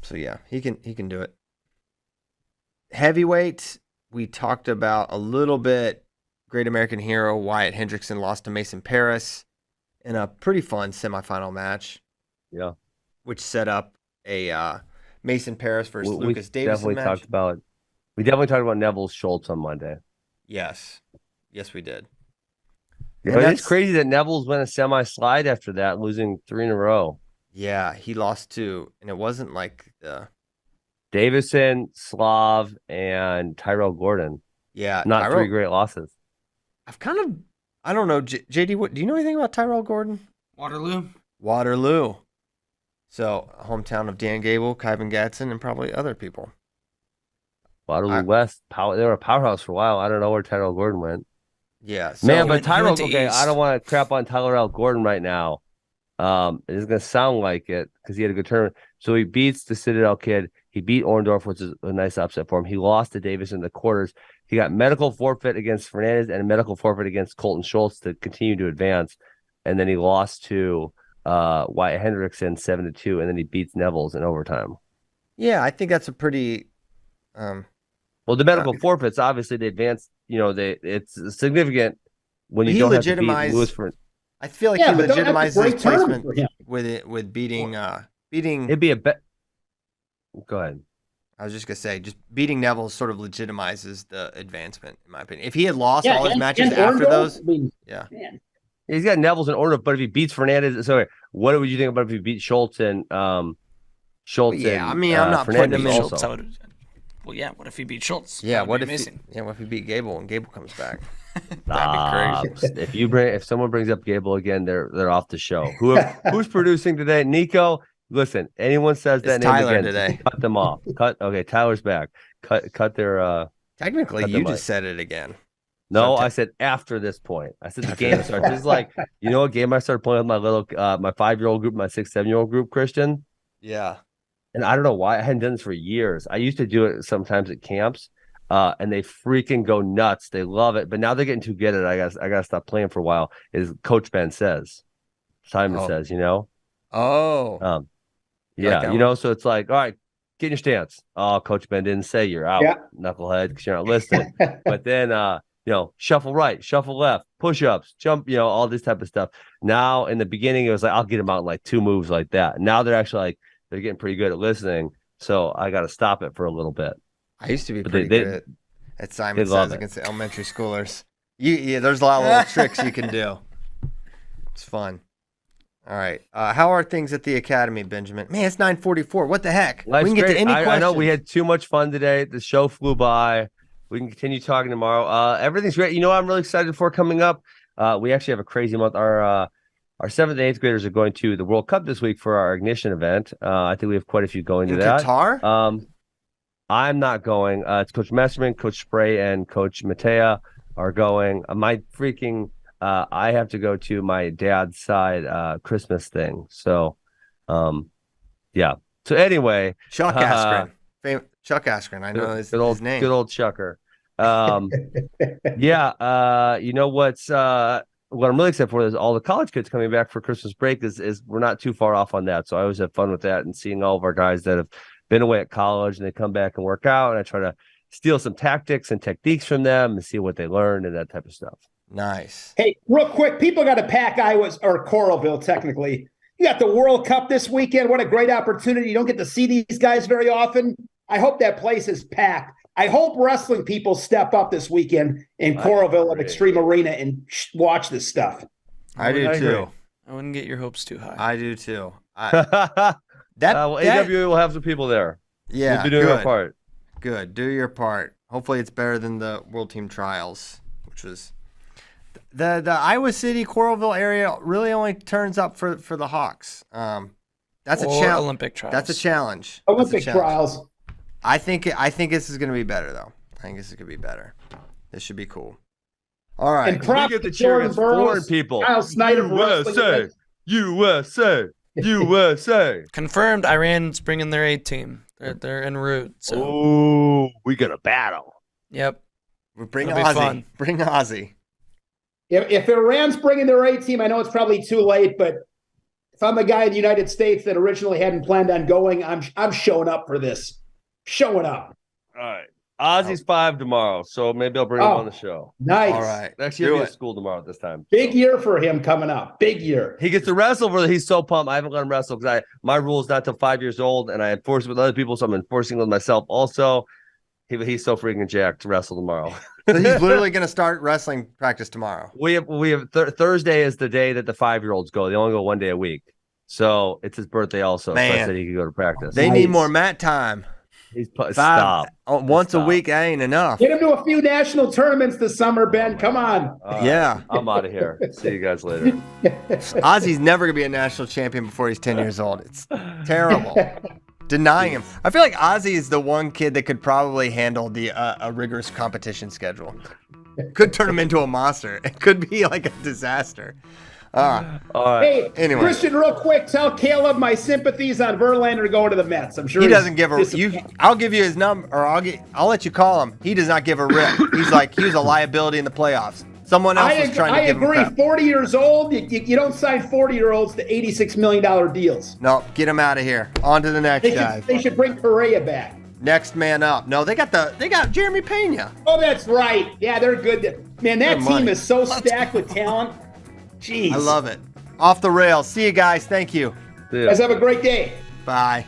So yeah, he can do it. Heavyweight, we talked about a little bit. Great American Hero Wyatt Hendrickson lost to Mason Paris in a pretty fun semifinal match. Yeah. Which set up a Mason Paris versus Lucas Davison match. We definitely talked about Neville Schultz on Monday. Yes, we did. But it's crazy that Neville's went a semi-slide after that, losing 3 in a row. Yeah, he lost 2, and it wasn't like Davison, Slav, and Tyrell Gordon. Yeah, not 3 great losses. I don't know, JD. Do you know anything about Tyrell Gordon? Waterloo. So, hometown of Dan Gable, Kyvan Gadsden, and probably other people. Waterloo West, they were a powerhouse for a while. I don't know where Tyrell Gordon went. Yeah, so man, but Tyrell. Okay, I don't want to crap on Tyrell Gordon right now. It's gonna sound like it because he had a good tournament. So he beats the Citadel kid. He beat Orndorff, which is a nice upset for him. He lost to Davis in the quarters. He got medical forfeit against Fernandez and a medical forfeit against Colton Schultz to continue to advance. And then he lost to Wyatt Hendrickson 7-2, and then he beats Neville's in overtime. Yeah, I think that's a pretty. Well, the medical forfeits, obviously, they advance. It's significant when you don't have to beat Lewis for. I feel like he legitimized his placement with beating. It'd be a bet. Go ahead. I was just gonna say, just beating Neville sort of legitimizes the advancement, in my opinion. If he had lost all his matches after those, he's got Neville's in order. But if he beats Fernandez, sorry, what would you think about if he beat Schultz and Schultz? Yeah, I mean, I'm not putting him in Schultz. Well, yeah. What if he beat Schultz? Yeah. What if he beat Gable and Gable comes back? That'd be crazy. If someone brings up Gable again, they're off the show. Who's producing today? Nico. Listen, anyone says that name Tyler again, today. Cut them off. Okay, Tyler's back. Cut their. Technically, you just said it again. No, I said after this point. I said the game starts. This is like, what game I started playing with my little, my 5-year-old group, my 6, 7-year-old group, Christian. Yeah. And I don't know why I hadn't done this for years. I used to do it sometimes at camps, and they freaking go nuts. They love it, but now they're getting too good at it. I gotta stop playing for a while. Is Coach Ben says, Simon says, Oh. Yeah, so it's like, all right, get in your stance. Oh, Coach Ben didn't say you're out, knucklehead, because you're not listening. But then, shuffle right, shuffle left, push-ups, jump, all this type of stuff. Now, in the beginning, it was like, I'll get them out in like 2 moves like that. Now they're actually like, they're getting pretty good at listening. So I got to stop it for a little bit. I used to be pretty good at Simon Says against the elementary schoolers. There's a lot of little tricks you can do. It's fun. All right. How are things at the academy, Benjamin? Man, it's 9:44. What the heck? Life's we can great. get to any questions. I know we had too much fun today. The show flew by. We can continue talking tomorrow. Everything's great. I'm really excited for coming up. We actually have a crazy month. Our our 7th and 8th graders are going to the World Cup this week for our ignition event. I think we have quite a few going to In that. Qatar? I'm not going. It's Coach Messerman, Coach Spray, and Coach Matea are going. I have to go to my dad's side Christmas thing. So, yeah. So anyway, Chuck Askren. Chuck Askren. I know his name. Good old Chucker. Yeah. You know what I'm really excited for is all the college kids coming back for Christmas break is we're not too far off on that. So I always have fun with that and seeing all of our guys that have been away at college and they come back and work out, and I try to steal some tactics and techniques from them and see what they learned and that type of stuff. Nice. Hey, real quick, people got to pack Iowa or Coralville, technically. You got the World Cup this weekend. What a great opportunity. You don't get to see these guys very often. I hope that place is packed. I hope wrestling people step up this weekend in Coralville at Extreme Arena and watch this stuff. I do too. I wouldn't get your hopes too high. I do too. AWA will have some people there. Yeah, we'll be doing our part. Good. Do your part. Hopefully it's better than the World Team Trials, which was the Iowa City, Coralville area really only turns up for the Hawks. That's a challenge. Olympic trials. That's a challenge. Olympic trials. I think this is going to be better, though. I think this is going to be better. This should be cool. All right. And props we get to to cheer Jordan against foreign Burroughs, people. Kyle Snyder, USA. Confirmed. Iran's bringing their A team. They're en route. So. Oh, we got a battle. Yep. Bring It'll be Ozzy. fun. Bring Ozzy. If Iran's bringing their A team, I know it's probably too late, but if I'm the guy in the United States that originally hadn't planned on going, I'm showing up for this. Showing up. All right. Ozzy's 5 tomorrow, so maybe I'll bring him on the show. Nice. All right. Actually, he'll be at school tomorrow at this time. Big year for him coming up. Big year. He gets to wrestle, brother. He's so pumped. I haven't let him wrestle because my rule is not till 5 years old, and I enforce it with other people, so I'm enforcing it with myself also. He's so freaking jacked to wrestle tomorrow. So he's literally going to start wrestling practice tomorrow. We have Thursday is the day that the 5-year-olds go. They only go one day a week, so it's his birthday also. Man. So I said he could go to practice. They need more mat time. Stop. Once a week ain't enough. Get him to a few national tournaments this summer, Ben. Come on. Yeah. I'm out of here. See you guys later. Ozzy's never going to be a national champion before he's 10 years old. It's terrible. Denying him. I feel like Ozzy is the one kid that could probably handle a rigorous competition schedule. Could turn him into a monster. It could be like a disaster. All right. Hey, Anyway. Christian, real quick, tell Caleb my sympathies on Verlander going to the Mets. I'm sure He he's doesn't give a I'll give you his number, or I'll let you call him. He does not give a rip. He's like he was a liability in the playoffs. Someone else was trying to give him I agree. crap. 40 years old, you don't sign 40-year-olds to $86 million deals. No, get him out of here. On to the next guy. They should bring Correa back. Next man up. No, they got Jeremy Pena. Oh, that's right. Yeah, they're good. Man, that Good team money. is so stacked with talent. Jeez. I love it. Off the rails. See you guys. Thank you. See ya. Guys, have a great day. Bye.